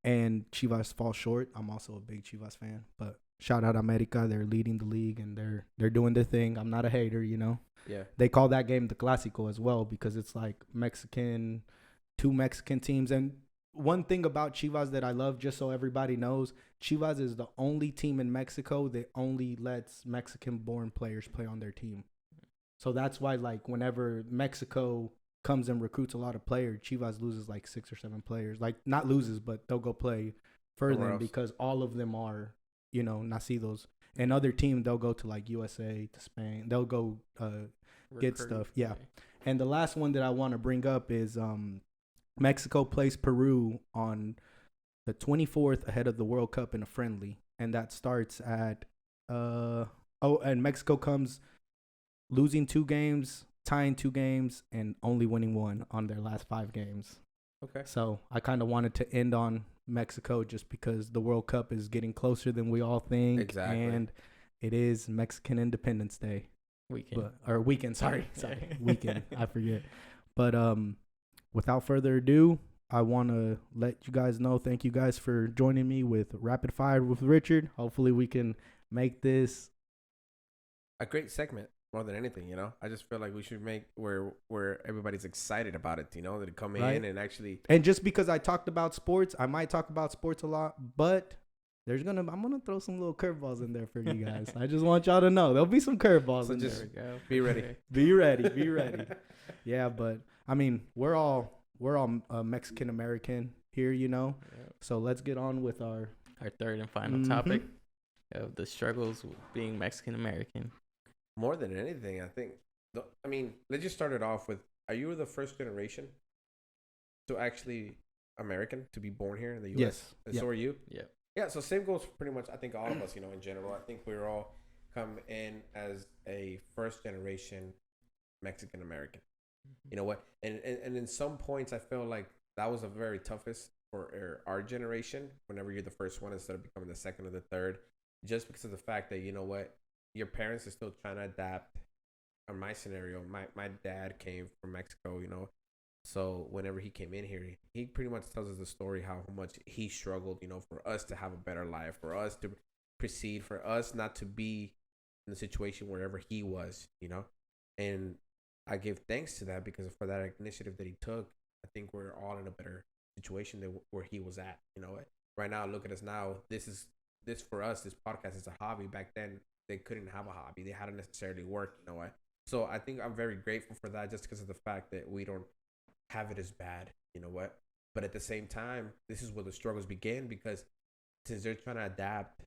And Chivas falls short. I'm also a big Chivas fan, but shout out America. They're leading the league and they're doing their thing. I'm not a hater, you know. Yeah. They call that game the Clásico as well because it's like two Mexican teams. And one thing about Chivas that I love, just so everybody knows, Chivas is the only team in Mexico that only lets Mexican-born players play on their team. So that's why, like, whenever Mexico comes and recruits a lot of players, Chivas loses like 6 or 7 players. Like, not loses, but they'll go play for them because all of them are, you know, nacidos. And other teams, they'll go to like USA, to Spain. They'll go get stuff. Yeah. And the last one that I want to bring up is Mexico plays Peru on the 24th ahead of the World Cup in a friendly. And that starts at and Mexico comes losing 2 games, tying 2 games, and only winning 1 on their last 5 games. Okay. So I kind of wanted to end on Mexico just because the World Cup is getting closer than we all think. Exactly. And it is Mexican Independence Day. Weekend. Weekend. I forget. But without further ado, I want to let you guys know. Thank you guys for joining me with Rapid Fire with Richard. Hopefully, we can make this a great segment more than anything. You know, I just feel like we should make where everybody's excited about it. You know, that come Right. in and actually. And just because I talked about sports, I might talk about sports a lot, but I'm gonna throw some little curveballs in there for you guys. I just want y'all to know there'll be some curveballs So in just there. be ready. Be ready. Be ready. Yeah, but I mean, we're all Mexican American here, you know. Yep. So let's get on with our third and final topic of the struggles with being Mexican American. More than anything, I think. I mean, let's just start it off with: are you the first generation to actually American to be born here in the U.S.? Yes. And so are you? Yeah. Yeah. So same goes pretty much. I think all of us, you know, in general. I think we're all come in as a first generation Mexican American. You know what? And in some points, I feel like that was a very toughest for our generation. Whenever you're the first one instead of becoming the second or the third, just because of the fact that, you know what, your parents are still trying to adapt. In my scenario, my dad came from Mexico, you know, so whenever he came in here, he pretty much tells us the story how much he struggled, you know, for us to have a better life, for us to proceed, for us not to be in the situation wherever he was, you know, and I give thanks to that because for that initiative that he took, I think we're all in a better situation than where he was at. You know, right now, look at us now. This for us. This podcast is a hobby. Back then, they couldn't have a hobby. They hadn't necessarily worked. You know what? So I think I'm very grateful for that, just because of the fact that we don't have it as bad. You know what? But at the same time, this is where the struggles begin, because since they're trying to adapt,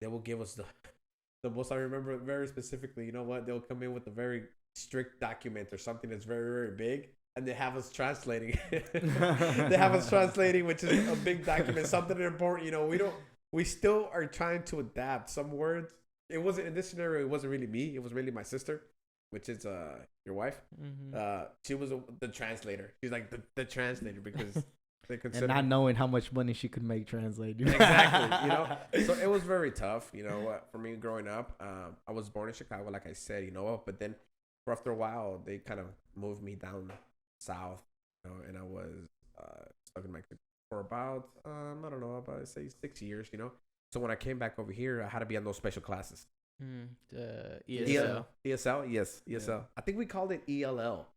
they will give us the most. I remember very specifically. You know what? They'll come in with a very strict document or something that's very, very big, and they have us translating. They have us translating, which is a big document, something important. You know, we still are trying to adapt some words. It wasn't in this scenario. It wasn't really me. It was really my sister, which is your wife. Mm-hmm. She was the translator. She's like the translator, because they consider, and not knowing how much money she could make translating. Exactly. You know, so it was very tough. You know, for me growing up, I was born in Chicago, like I said. You know, but then for after a while, they kind of moved me down south, you know, and I was stuck in Mexico for about I don't know, about say 6 years, you know. So when I came back over here, I had to be on those special classes. ESL. ESL, yes, ESL. Yeah. I think we called it ELL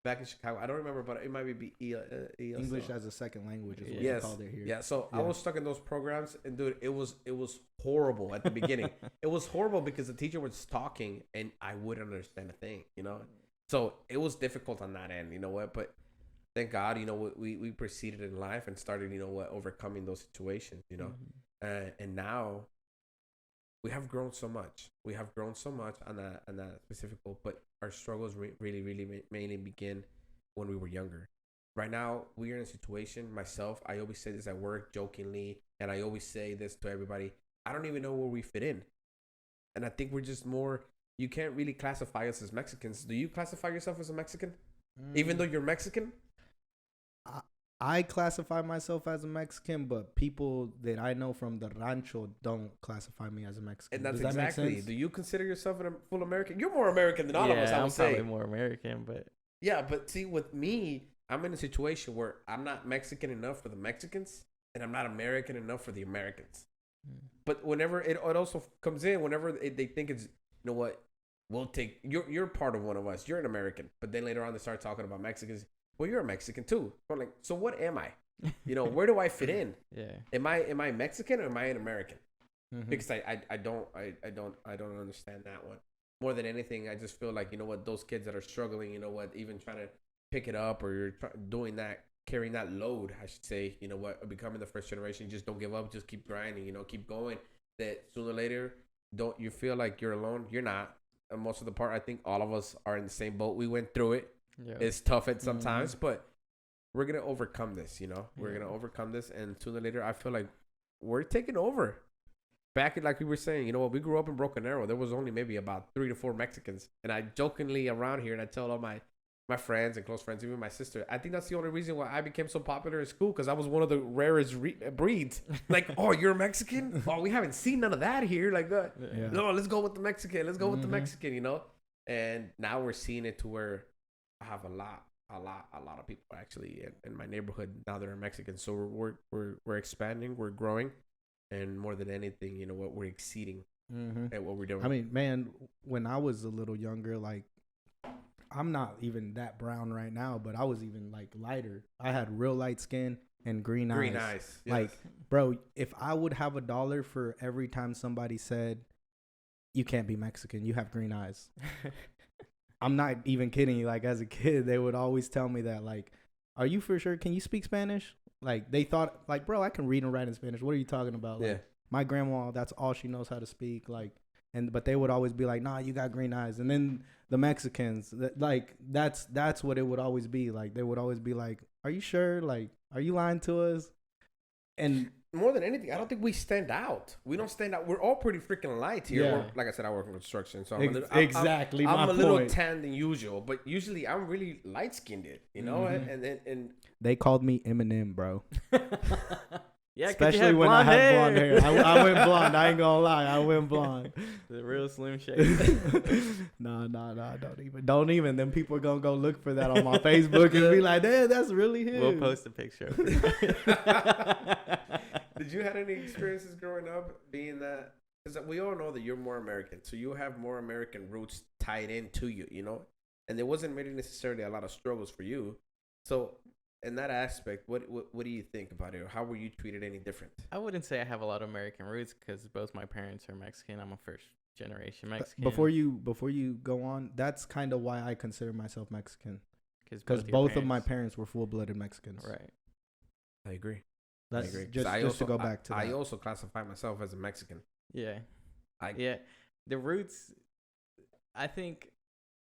back in Chicago. I don't remember, but it might be ESL. English as a second language is what Yes. they called it here. Yeah, so I Yeah. was stuck in those programs, and dude, it was horrible at the beginning. It was horrible because the teacher was talking, and I wouldn't understand a thing, you know. So it was difficult on that end, you know what? But thank God, you know, we proceeded in life and started, you know what, overcoming those situations, you know. And now we have grown so much. We have grown so much on that specific goal, but our struggles really mainly begin when we were younger. Right now, we are in a situation, myself, I always say this at work jokingly, and I always say this to everybody, I don't even know where we fit in. And I think we're just more, you can't really classify us as Mexicans. Do you classify yourself as a Mexican? Even though you're Mexican? I classify myself as a Mexican, but people that I know from the rancho don't classify me as a Mexican. And that's Does that make exactly. sense? Do you consider yourself a full American? You're more American than all of us, I would I'm say. probably more American, but Yeah, but see, with me, I'm in a situation where I'm not Mexican enough for the Mexicans, and I'm not American enough for the Americans. But whenever it also comes in, whenever they think it's, you know what, we'll take, you're part of one of us. You're an American. But then later on, they start talking about Mexicans. Well, you're a Mexican too. But like, so what am I? You know, where do I fit in? Yeah. Am I Mexican or am I an American? Mhm. Because I don't understand that one. More than anything, I just feel like, you know what, those kids that are struggling, you know what, even trying to pick it up, or you're doing that, carrying that load, I should say, you know what, becoming the first generation, just don't give up, just keep grinding, you know, keep going. That sooner or later, don't you feel like you're alone? You're not. And most of the part, I think all of us are in the same boat. We went through it. Yeah. It's tough at sometimes, but we're gonna overcome this. You know, we're gonna overcome this, and sooner or later, I feel like we're taking over. Back in, like we were saying, you know what, we grew up in Broken Arrow. There was only maybe about 3 to 4 Mexicans, and I jokingly around here, and I tell all my friends and close friends, even my sister, I think that's the only reason why I became so popular in school, because I was one of the rarest breeds. Like, oh, you're Mexican? Oh, we haven't seen none of that here. Like that. Yeah. No, let's go with the Mexican. Let's go with the Mexican. You know, and now we're seeing it to where I have a lot a lot of people actually in my neighborhood now that are Mexican. So we're expanding, we're growing, and more than anything, you know what, we're exceeding at what we're doing. I mean, man, when I was a little younger, like, I'm not even that brown right now, but I was even like lighter. I had real light skin and green eyes. Green eyes. Yes. Like, bro, if I would have $1 for every time somebody said, you can't be Mexican, you have green eyes. I'm not even kidding you. Like, as a kid, they would always tell me that, like, are you for sure? Can you speak Spanish? Like, they thought, like, bro, I can read and write in Spanish. What are you talking about? Like, my grandma, that's all she knows how to speak. Like, but they would always be like, nah, you got green eyes. And then the Mexicans, like, that's what it would always be. Like, they would always be like, are you sure? Like, are you lying to us? And more than anything, I don't think we stand out. We don't stand out. We're all pretty freaking light here. Yeah. Like I said, I work in construction, so I'm a little tan than usual. But usually, I'm really light skinned, you know. And they called me Eminem, bro. Yeah, especially when I had blonde hair. I went blonde. I ain't gonna lie, I went blonde. The real Slim Shady. Nah, don't even. Then people are gonna go look for that on my Facebook and be like, "Damn, that's really him." We'll post a picture. Did you have any experiences growing up being that? Because we all know that you're more American, so you have more American roots tied into you, you know. And there wasn't really necessarily a lot of struggles for you. So, in that aspect, what do you think about it? Or how were you treated any different? I wouldn't say I have a lot of American roots because both my parents are Mexican. I'm a first generation Mexican. Before you go on, that's kind of why I consider myself Mexican. Because both of my parents were full-blooded Mexicans. Right. I agree. That's I agree. Just to go back to that. I also classify myself as a Mexican. Yeah. The roots, I think,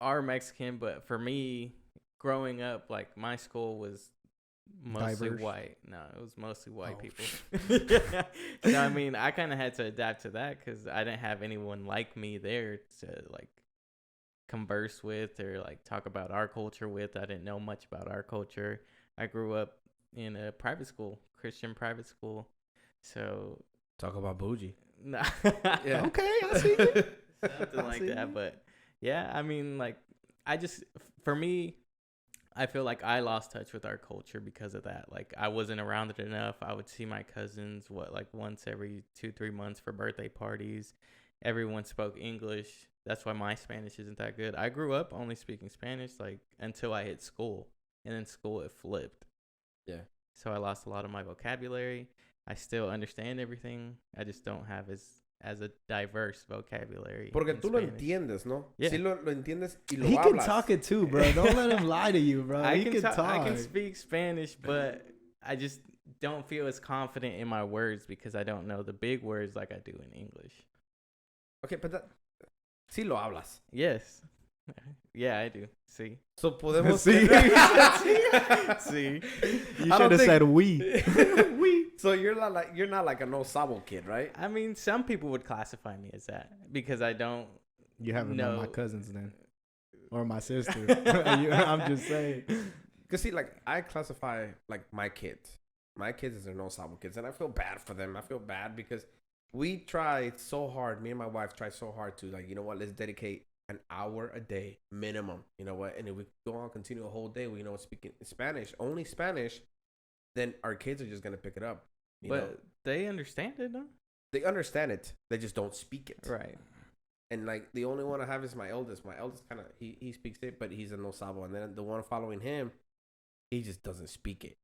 are Mexican, but for me, growing up, like, my school was mostly diverse. White. No, it was mostly white people. So, I mean, I kind of had to adapt to that because I didn't have anyone like me there to, like, converse with or, like, talk about our culture with. I didn't know much about our culture. I grew up in a private school, Christian private school. So talk about bougie. Nah. Yeah. Okay, I see it. Something like that. But yeah, I mean, like, for me, I feel like I lost touch with our culture because of that. Like, I wasn't around it enough. I would see my cousins, once every 2-3 months for birthday parties. Everyone spoke English. That's why my Spanish isn't that good. I grew up only speaking Spanish, like, until I hit school. And in school, it flipped. Yeah. So I lost a lot of my vocabulary. I still understand everything. I just don't have as a diverse vocabulary. Porque tú lo Spanish. entiendes, ¿no? Yeah. Sí lo entiendes y lo He hablas. Can talk it too, bro. Don't let him lie to you, bro. I He can talk. I can speak Spanish, but I just don't feel as confident in my words because I don't know the big words like I do in English. Okay, but sí lo hablas. Yes. Yeah, I do. See? So podemos See? See? You should have said we. We. So you're not like a no sabo kid, right? I mean, some people would classify me as that because I don't. You haven't know met my cousins then. Or my sister. I'm just saying. Because see, like, I classify, like, my kids. My kids as their no sabo kids. And I feel bad for them. I feel bad because we tried so hard. Me and my wife tried so hard to, like, you know what, let's dedicate an hour a day minimum. You know what? And if we go on continue a whole day, we speaking Spanish, only Spanish, then our kids are just going to pick it up. You know? They understand it, no? They understand it. They just don't speak it. Right. And, like, the only one I have is my eldest. My eldest kind of, he speaks it, but he's a no sabo. And then the one following him, he just doesn't speak it.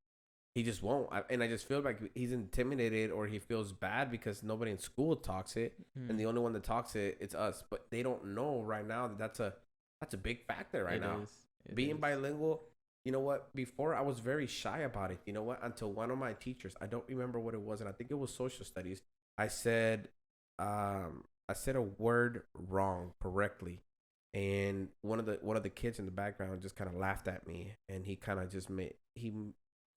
He just won't. And I just feel like he's intimidated or he feels bad because nobody in school talks it. And the only one that talks it, it's us. But they don't know right now that's a big factor right now. Being bilingual, you know what? Before I was very shy about it. You know what? Until one of my teachers, I don't remember what it was, and I think it was social studies. I said a word wrong correctly. And one of the kids in the background just kind of laughed at me, and he kind of just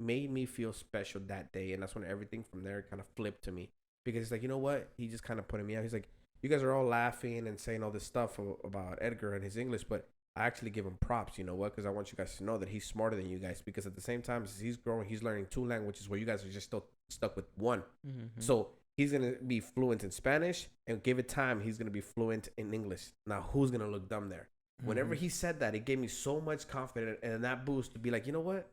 made me feel special that day. And that's when everything from there kind of flipped to me, because it's like, you know what, he just kind of put me out. He's like, you guys are all laughing and saying all this stuff about Edgar and his English, but I actually give him props. You know what? Because I want you guys to know that he's smarter than you guys, because at the same time as he's growing, he's learning 2 languages where you guys are just still stuck with 1. So he's going to be fluent in Spanish, and give it time, he's going to be fluent in English. Now, who's going to look dumb there? Whenever he said that, it gave me so much confidence and that boost to be like, you know what?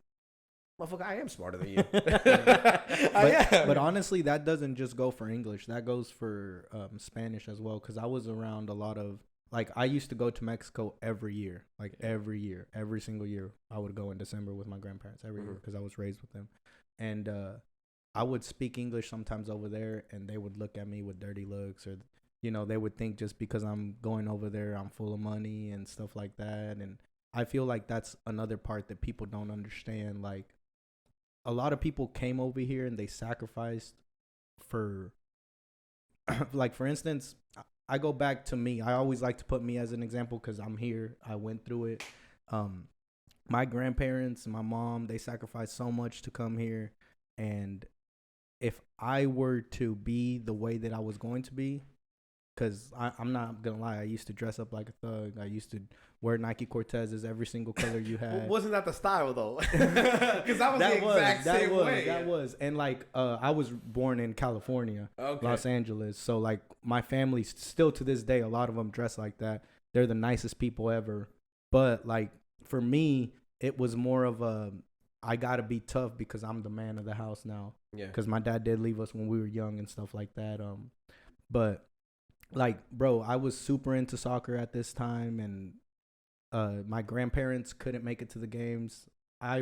Motherfucker, I am smarter than you. I am. But honestly, that doesn't just go for English. That goes for Spanish as well. Because I was around a lot of, like, I used to go to Mexico every year. Like, every year. Every single year. I would go in December with my grandparents every year because I was raised with them. And I would speak English sometimes over there, and they would look at me with dirty looks, or, you know, they would think just because I'm going over there, I'm full of money and stuff like that. And I feel like that's another part that people don't understand. Like, a lot of people came over here and they sacrificed for, like, for instance, I go back to me. I always like to put me as an example because I'm here. I went through it. My grandparents and my mom, they sacrificed so much to come here. And if I were to be the way that I was going to be, because I'm not going to lie, I used to dress up like a thug. I used to wear Nike Cortezes, every single color you had. Wasn't that the style, though? Because that was the exact same way. That was. And, like, I was born in California, Los Angeles. So, like, my family, still to this day, a lot of them dress like that. They're the nicest people ever. But, like, for me, it was more of a, I got to be tough because I'm the man of the house now. Yeah. Because my dad did leave us when we were young and stuff like that. But, like, bro, I was super into soccer at this time, and my grandparents couldn't make it to the games.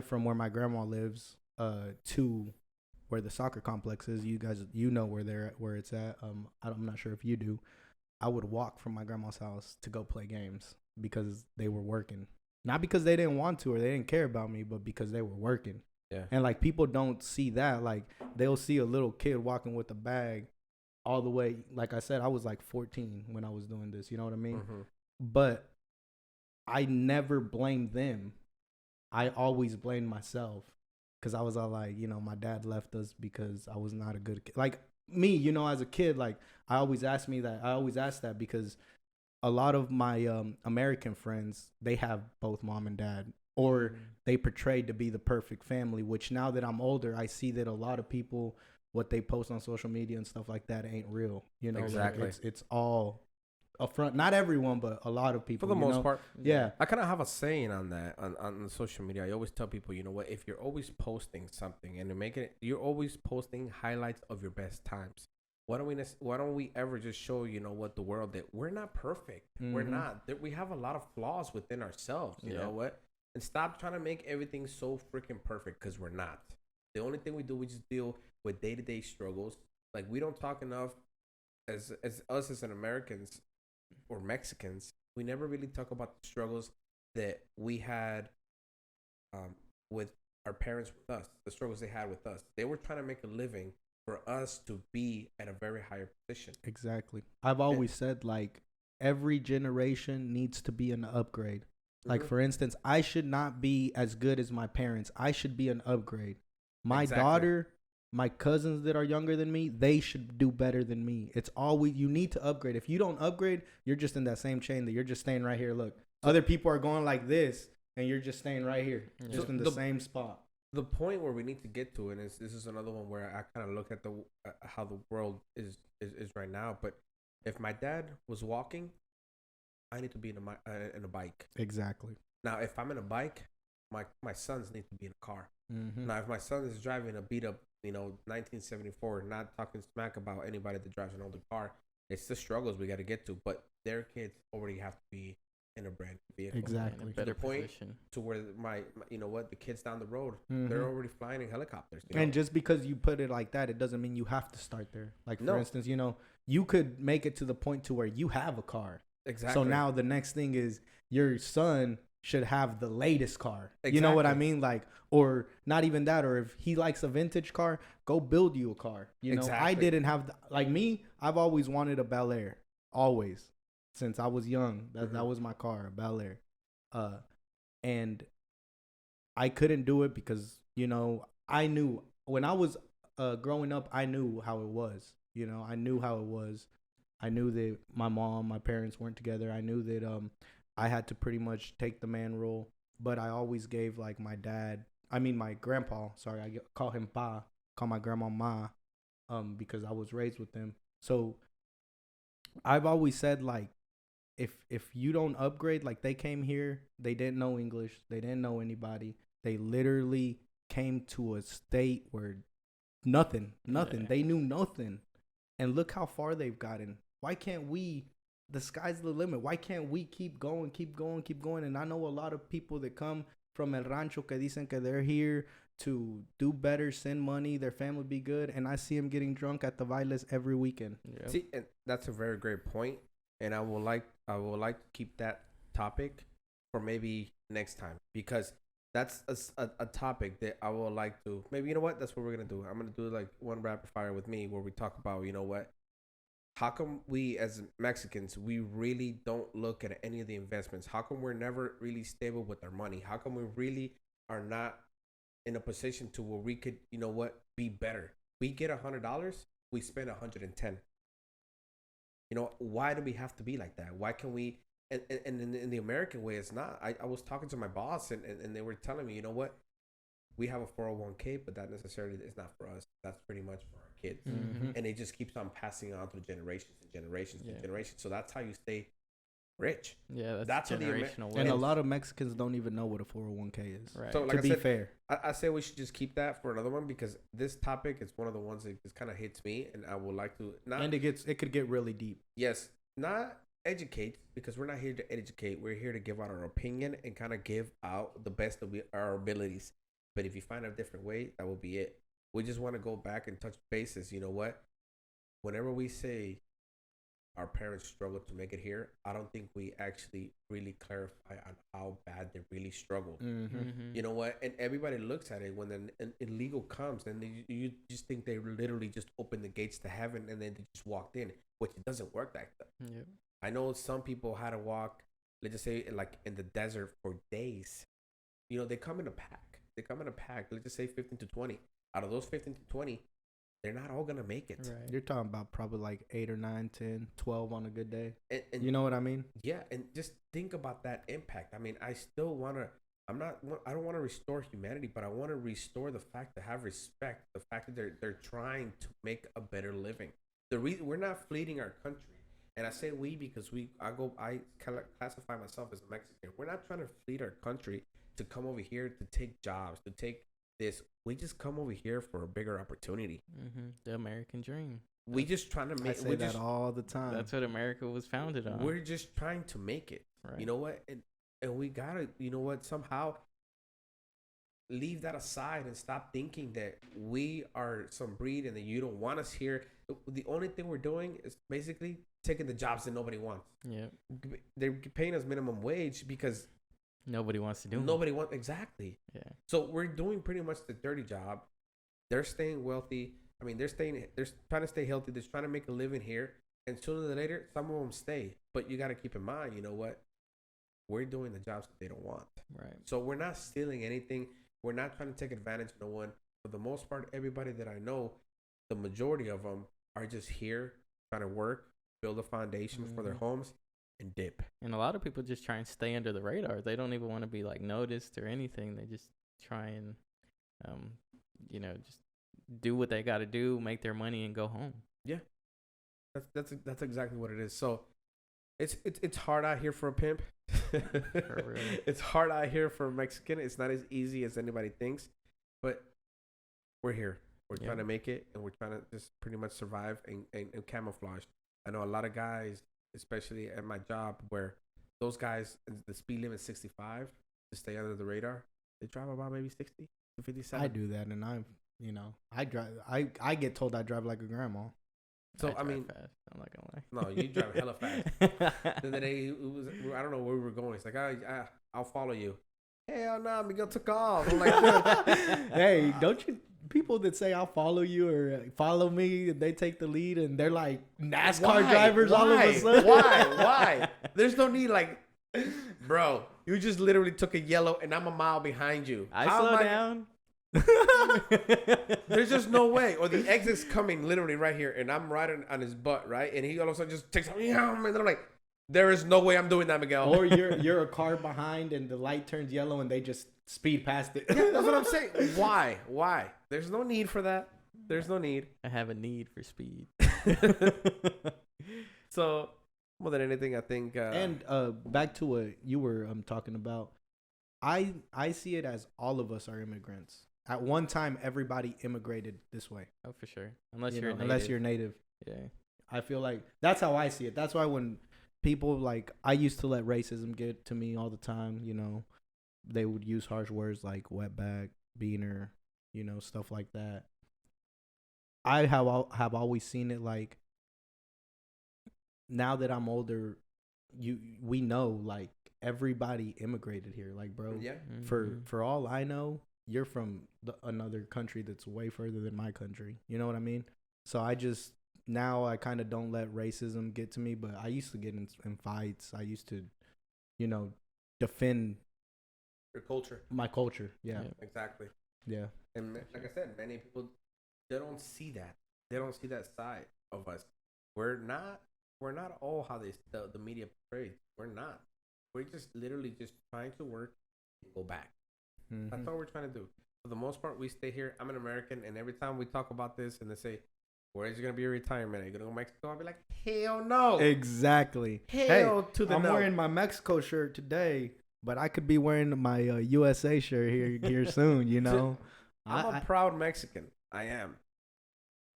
From where my grandma lives to where the soccer complex is, you guys, you know where it's at. I'm not sure if you do. I would walk from my grandma's house to go play games because they were working. Not because they didn't want to or they didn't care about me, but because they were working. Yeah. And, like, people don't see that. Like, they'll see a little kid walking with a bag all the way. Like I said, I was like 14 when I was doing this. You know what I mean? But I never blamed them. I always blamed myself because I was all like, you know, my dad left us because I was not a good kid. Like, me, you know, as a kid, like, I always ask that because a lot of my American friends, they have both mom and dad, or they portrayed to be the perfect family, which now that I'm older, I see that a lot of people, what they post on social media and stuff like that ain't real. You know, exactly. Like, it's all a front. Not everyone, but a lot of people. For the most part. Yeah. I kind of have a saying on that, on social media. I always tell people, you know what, if you're always posting something and you're always posting highlights of your best times. Why don't we ever just show, you know what, the world that we're not perfect. We're not. That we have a lot of flaws within ourselves. You know what? And stop trying to make everything so freaking perfect because we're not. The only thing we do, we just deal with day-to-day struggles. Like, we don't talk enough as us as an Americans or Mexicans. We never really talk about the struggles that we had with our parents with us, the struggles they had with us. They were trying to make a living for us to be at a very higher position. Exactly. I've always said, like, every generation needs to be an upgrade. Like, for instance, I should not be as good as my parents. I should be an upgrade. My daughter, my cousins that are younger than me, they should do better than me. It's always, you need to upgrade. If you don't upgrade, you're just in that same chain that you're just staying right here. Look, other people are going like this, and you're just staying right here, just in the same spot. The point where we need to get to, and this is another one where I kind of look at the how the world is right now. But if my dad was walking, I need to be in a bike. Exactly. Now, if I'm in a bike, my sons need to be in a car. Now, if my son is driving a beat up, 1974, not talking smack about anybody that drives an older car, it's the struggles we got to get to. But their kids already have to be in a brand new vehicle. Exactly. In a better to the point position. To where my the kids down the road, they're already flying in helicopters. And just because you put it like that, it doesn't mean you have to start there. Like, for instance, you could make it to the point to where you have a car. Exactly. So now the next thing is your son should have the latest car. Exactly. You know what I mean? Like, or not even that, or if he likes a vintage car, go build you a car. You know, I didn't have, like me, I've always wanted a Bel Air. Always. Since I was young. That was my car, a Bel Air. And I couldn't do it because, I knew when I was growing up, I knew how it was. I knew how it was. I knew that my parents weren't together. I knew that I had to pretty much take the man role. But I always gave, like, my grandpa, sorry, I call him Pa, call my grandma Ma, because I was raised with them. So I've always said, like, if you don't upgrade, like they came here, they didn't know English, they didn't know anybody. They literally came to a state where nothing. Yeah. They knew nothing. And look how far they've gotten. Why can't we? The sky's the limit. Why can't we keep going? And I know a lot of people that come from El Rancho que dicen que they're here to do better, send money, their family be good. And I see them getting drunk at the Vilas every weekend. Yep. See, and that's a very great point. And I would like to keep that topic for maybe next time, because that's a topic that I would like to, maybe, you know what, that's what we're going to do. I'm going to do like one rapid fire with me where we talk about, you know what, how come we as Mexicans, we really don't look at any of the investments? How come we're never really stable with our money? How come we really are not in a position to where we could, you know what, be better? We get $100, we spend 110. You know, why do we have to be like that? Why can we? And in the American way, it's not. I was talking to my boss, and they were telling me, you know what, we have a 401k, but that necessarily is not for us. That's pretty much for our kids. Mm-hmm. And it just keeps on passing on through generations and generations Yeah. and generations. So that's how you stay rich. Yeah, That's what the generational And a wealth. lot of Mexicans don't even know what a 401k is. Right. So, like To I be said, fair. I say we should just keep that for another one, because this topic is one of the ones that just kind of hits me, and I would like to not. And it could get really deep. Yes, not educate, because we're not here to educate. We're here to give out our opinion and kind of give out the best of our abilities. But if you find a different way, that will be it. We just want to go back and touch bases. You know what? Whenever we say our parents struggled to make it here, I don't think we actually really clarify on how bad they really struggled. Mm-hmm. You know what? And everybody looks at it when an illegal comes, and you just think they literally just opened the gates to heaven and then they just walked in, which it doesn't work like that. Yep. I know some people had to walk, let's just say, like in the desert for days. You know, they come in a pack. Let's just say 15 to 20. Out of those 15 to 20, they're not all going to make it. Right. You're talking about probably like 8 or 9, 10, 12 on a good day. And You know what I mean? yeah, and just think about that impact. I mean, I still want to, I don't want to restore humanity, but I want to restore the fact to have respect, the fact that they're trying to make a better living. We're not fleeing our country. And I say we because I classify myself as a Mexican. We're not trying to flee our country to come over here to take jobs, to take this. We just come over here for a bigger opportunity. Mm-hmm. The American dream. We just trying to I make. say that all the time. That's what America was founded on. We're just trying to make it. Right. You know what? And we gotta, you know what? Somehow leave that aside and stop thinking that we are some breed and that you don't want us here. The only thing we're doing is basically taking the jobs that nobody wants. Yeah. They're paying us minimum wage because Nobody wants to do it. nobody wants. Exactly. Yeah. So we're doing pretty much the dirty job. They're staying wealthy. I mean, they're trying to stay healthy. They're trying to make a living here. And sooner or later, some of them stay. But you got to keep in mind, you know what? We're doing the jobs that they don't want. Right. So we're not stealing anything. We're not trying to take advantage of no one. For the most part, everybody that I know, the majority of them are just here trying to work, build a foundation for their homes, and dip. And a lot of people just try and stay under the radar. They don't even want to be like noticed or anything. They just try and, just do what they got to do, make their money, and go home. Yeah, that's exactly what it is. So it's hard out here for a pimp. For real. It's hard out here for a Mexican. It's not as easy as anybody thinks, but we're here. We're trying to make it, and we're trying to just pretty much survive and camouflage. I know a lot of guys, especially at my job, where those guys, the speed limit is 65 to stay under the radar. They drive about maybe 60 to 57. I do that, and I drive. I get told I drive like a grandma. So I I mean, drive fast. I'm not gonna lie. no, you drive hella fast. The other day, I don't know where we were going. It's like, I'll follow you. Hell no, Miguel took off. I'm like, Hey, don't you? People that say I'll follow you or follow me, they take the lead, and they're like NASCAR drivers all of a sudden. Why? There's no need. Like, bro, you just literally took a yellow, and I'm a mile behind you. I How slow am down. There's just no way. Or the exit's coming literally right here, and I'm right on his butt, right? And he all of a sudden just takes, and I'm like, there is no way I'm doing that, Miguel. Or you're a car behind, and the light turns yellow, and they just speed past it. Yeah, that's what I'm saying. Why? There's no need for that. There's no need. I have a need for speed. So More than anything, I think. And back to what you were talking about, I see it as all of us are immigrants. At one time, everybody immigrated this way. Oh, for sure. Unless You you're know, native. unless you're native. Yeah. I feel like that's how I see it. That's why when people like, I used to let racism get to me all the time. You know, they would use harsh words like wetback, beaner, you know, stuff like that. I have always seen it like, now that I'm older, we know like everybody immigrated here. Like, bro, Yeah. for all I know, you're from another country that's way further than my country. You know what I mean? So I just now I kind of don't let racism get to me, but I used to get in fights. I used to, you know, defend Your culture. my culture. Yeah, Exactly. yeah. And like I said, many people, they don't see that. They don't see that side of us. We're not all how the media portrays. We're not. We're just literally just trying to work and go back. Mm-hmm. That's all we're trying to do. For the most part, we stay here. I'm an American, and every time we talk about this and they say, where is going to be your retirement? Are you going to go to Mexico? I'll be like, hell no. Exactly. Hell to the I'm no. wearing my Mexico shirt today, but I could be wearing my USA shirt here soon. You know, I'm a proud Mexican. I am.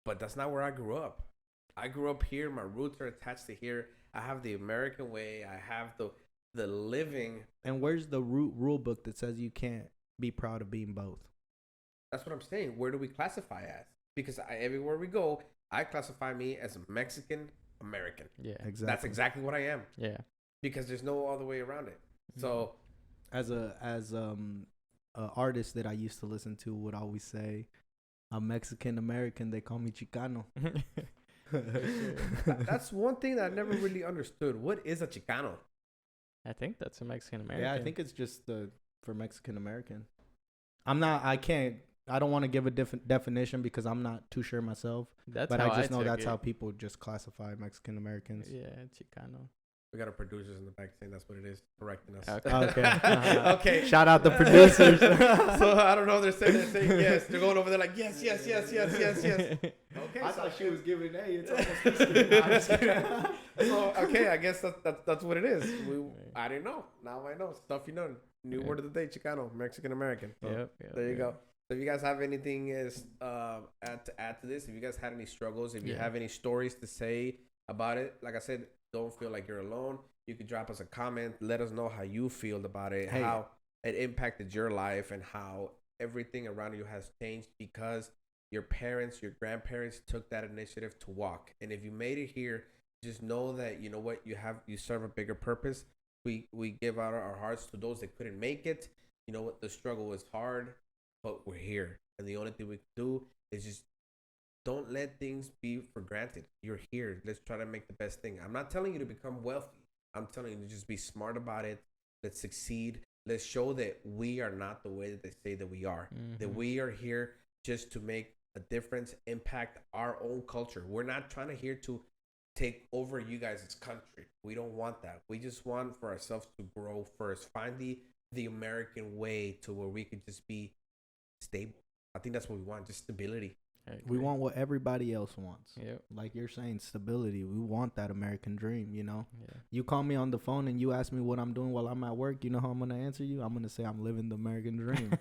But that's not where I grew up. I grew up here. My roots are attached to here. I have the American way. I have the living. And where's the rule book that says you can't be proud of being both? That's what I'm saying. Where do we classify as? Because everywhere we go, I classify me as a Mexican American. Yeah. Exactly. That's exactly what I am. Yeah. Because there's no other way around it. So as a artist that I used to listen to would always say, I'm Mexican American. They call me Chicano. that's one thing that I never really understood. What is a Chicano? I think that's a Mexican American. Yeah, I think it's just for Mexican American. I don't want to give a different definition because I'm not too sure myself. That's but how I just know took that's it. how people just classify Mexican Americans. Yeah, Chicano. We got our producers in the back saying that's what it is, correcting us. Okay. Okay. Okay. Shout out the producers. So I don't know. They're saying yes. They're going over there like yes. Okay. I so thought she was giving A. It's almost so okay, I guess that's what it is. I didn't know. Now I know. Stuff you know. New word of the day: Chicano, Mexican American. So Yep, there you go. So if you guys have anything to add to this, if you guys had any struggles, if you have any stories to say about it, like I said, don't feel like you're alone. You can drop us a comment. Let us know how you feel about it, how it impacted your life, and how everything around you has changed because your parents, your grandparents took that initiative to walk. And if you made it here, just know that you know what you serve a bigger purpose. We give out our hearts to those that couldn't make it. You know what, the struggle was hard, but we're here, and the only thing we can do is just don't let things be for granted. You're here. Let's try to make the best thing. I'm not telling you to become wealthy. I'm telling you to just be smart about it. Let's succeed. Let's show that we are not the way that they say that we are. Mm-hmm. That we are here just to make a difference, impact our own culture. We're not trying to here to take over you guys' country. We don't want that. We just want for ourselves to grow first. Find the American way to where we could just be stable. I think that's what we want, just stability. We want what everybody else wants. Yep. Like you're saying, stability. We want that American dream, you know? Yeah. You call me on the phone and you ask me what I'm doing while I'm at work. You know how I'm going to answer you? I'm going to say I'm living the American dream.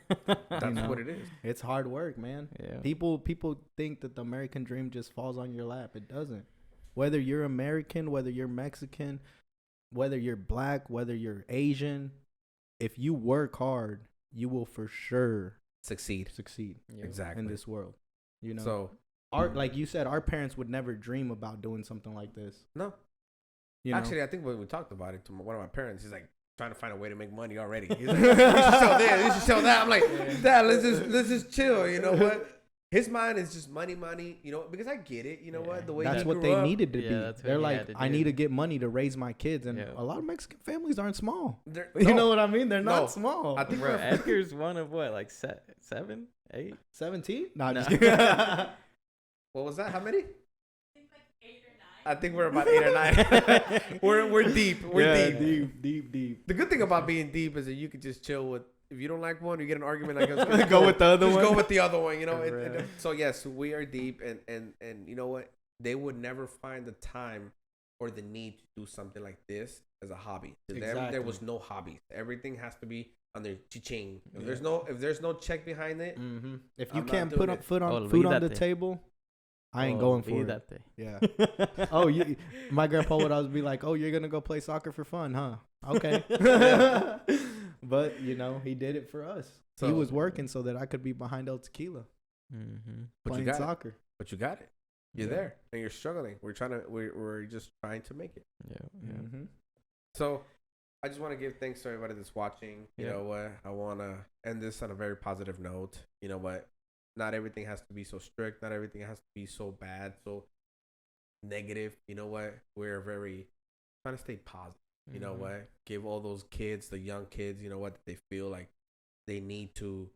That's what it is. It's hard work, man. Yeah. People think that the American dream just falls on your lap. It doesn't. Whether you're American, whether you're Mexican, whether you're black, whether you're Asian, if you work hard, you will for sure succeed. Yep. Exactly. In this world. You know, so like you said, our parents would never dream about doing something like this. No, actually, I think when we talked about it to one of my parents, he's like trying to find a way to make money already. He's like, you should sell this, you should sell that. I'm like, Dad, let's just chill. You know what? His mind is just money. You know, because I get it. You know what? The way that's he what grew they up, needed to be. They're like, I need to get money to raise my kids, and a lot of Mexican families aren't small. You know what I mean? They're not small. I think Edgar's one of what, like 7, 8, 17? No. What was that? How many? I think we're about 8 or 9. we're deep. We're deep. The good thing about being deep is that you can just chill with. If you don't like one, you get an argument. Like go with the other one. Just go with the other one. You know. So yes, we are deep, and you know what? They would never find the time or the need to do something like this as a hobby. To them, Exactly. there was no hobbies. Everything has to be on their cha-ching. If Yeah. there's no check behind it, If you I'm not can't doing put it. food on the Olvídate. table, I ain't going for it. Olvídate. Yeah. Oh, my grandpa would always be like, "Oh, you're gonna go play soccer for fun, huh?" Okay. But he did it for us. He So- was working so that I could be behind El Tequila Mm-hmm. but you playing got it. soccer. But you got it. You're Yeah. there, and you're struggling. We're just trying to make it. Yeah. Yeah. Mm-hmm. So, I just want to give thanks to everybody that's watching. You Yeah. know what? I want to end this on a very positive note. You know what? Not everything has to be so strict. Not everything has to be so bad, so negative. You know what? We're very trying to stay positive. You know Mhm. what? Give all those kids, the young kids, you know what? They feel like they need to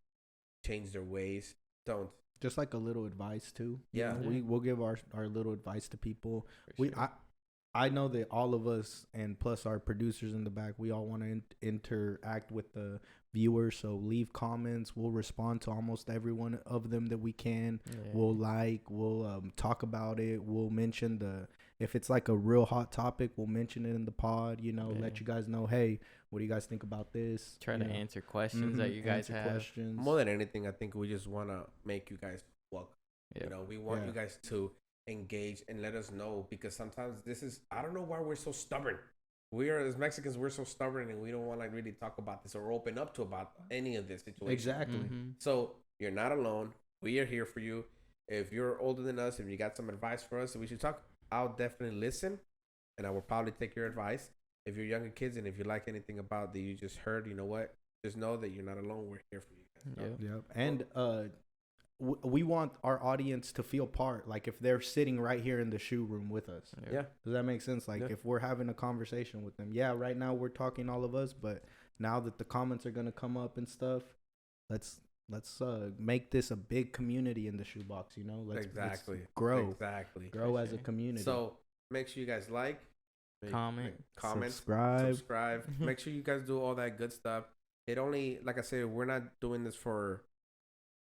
change their ways. Don't. Just like a little advice too. Yeah. We'll give our little advice to people. For sure. I know that all of us, and plus our producers in the back, we all want to interact with the viewers. So leave comments. We'll respond to almost every one of them that we can. Yeah. We'll talk about it. We'll mention if it's like a real hot topic, we'll mention it in the pod. Let Yeah. you guys know, hey, what do you guys think about this? Try to answer questions that you guys Answer have. questions. More than anything, I think we just want to make you guys welcome. Yep. You know, we want Yeah. you guys to engage and let us know, because sometimes I don't know why we're so stubborn. We are, as Mexicans, we're so stubborn, and we don't want to really talk about this or open up to about any of this situation. Exactly. Mhm. So you're not alone. We are here for you. If you're older than us, if you got some advice for us that we should talk, I'll definitely listen, and I will probably take your advice. If you're younger kids and if you like anything about that you just heard, you know what? Just know that you're not alone. We're here for you guys. Yep. Yep. And we want our audience to feel part. Like if they're sitting right here in the shoe room with us. Yep. Yeah. Does that make sense? Like Yeah. if we're having a conversation with them. Yeah, right now we're talking all of us, but now that the comments are gonna come up and stuff, let's make this a big community in the shoebox. Let's grow Exactly. grow as a sure. community. So make sure you guys Comment. comment, subscribe. Make sure you guys do all that good stuff. It only, like I said, we're not doing this for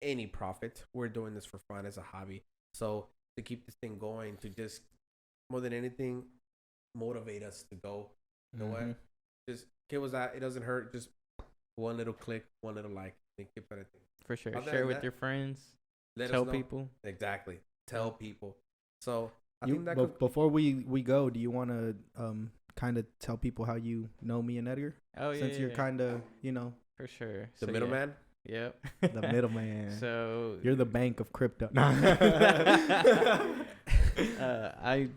any profit. We're doing this for fun as a hobby. So to keep this thing going, to just more than anything, motivate us to go. You know what? Just give us that. It doesn't hurt. Just one little click, one little like, and keep anything. For sure. Other Share than with that, your friends. Let Tell us know. people. Exactly. Tell people. So I think that Before we go, do you want to kind of tell people how you know me and Edgar? Oh yeah. Since you're kind of For sure. the So, middleman. Yep. the middleman. So You're the bank of crypto. I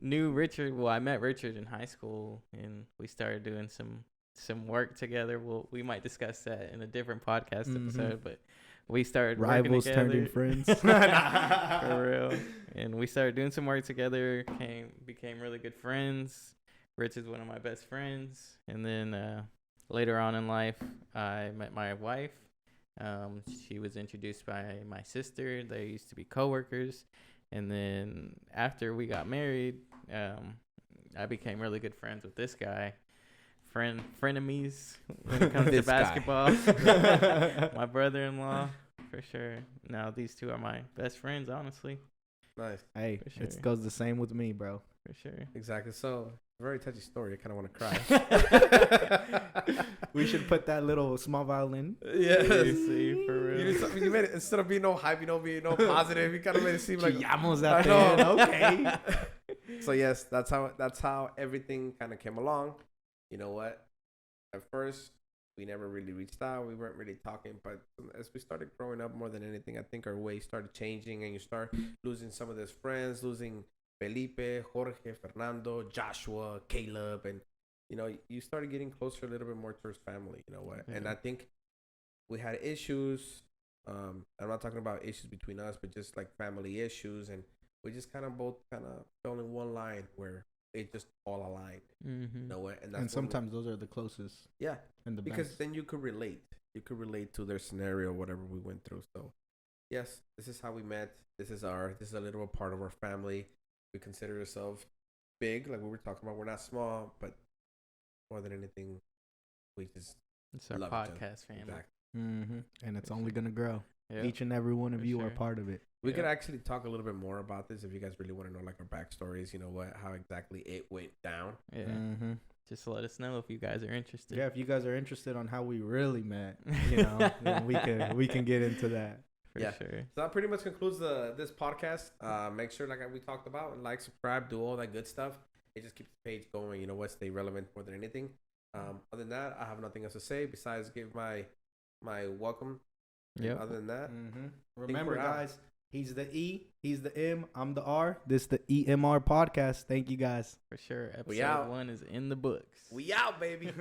knew Richard. Well, I met Richard in high school, and we started doing some work together. We might discuss that in a different podcast episode, but we started Rivals working turned together. in friends. For real. And we started doing some work together. Became really good friends. Richard's one of my best friends. And then later on in life, I met my wife. She was introduced by my sister. They used to be coworkers. And then after we got married, I became really good friends with this guy. Frenemies when it comes to This guy. basketball. My brother-in-law, for sure. Now these two are my best friends, honestly. Nice. Hey, For it sure. goes the same with me, bro. For sure. Exactly. So very touchy story. I kind of want to cry. We should put that little small violin. Yes. See, for real. You made it, instead of being no hype, being no positive, you kind of made it seem like Chillamos I at the know. end. Okay. So yes, that's how everything kind of came along. You know what? At first, we never really reached out. We weren't really talking, but as we started growing up, more than anything, I think our ways started changing, and you start losing some of those friends, losing Felipe, Jorge, Fernando, Joshua, Caleb, and you started getting closer a little bit more towards family. You know what? And I think we had issues. I'm not talking about issues between us, but just like family issues, and we just both fell in one line where it just all aligned. Mm-hmm. You know what? And Sometimes those are the closest. Yeah, And the because best. then you could relate. You could relate to their scenario, whatever we went through. So, yes, this is how we met. This is a little part of our family. We consider ourselves big, like we were talking about. We're not small, but more than anything, we just It's our love each other. podcast family. Exactly. And it's only gonna grow. Yep. Each and every one of For you are sure. part of it. We could Yep. actually talk a little bit more about this if you guys really want to know like our backstories. You know how exactly it went down. Yeah. Mm-hmm. Just let us know if you guys are interested. Yeah, if you guys are interested on how we really met, then we can get into that. For Yeah. sure. So that pretty much concludes this podcast. Make sure, like we talked about, like, subscribe, do all that good stuff. It just keeps the page going. You know what? Stay relevant more than anything. Other than that, I have nothing else to say besides give my welcome. Yep. Other than that, Remember, we're out. guys, he's the E, he's the M, I'm the R. This is the EMR podcast. Thank you, guys. For sure. We out. Episode 1 is in the books. we out, baby.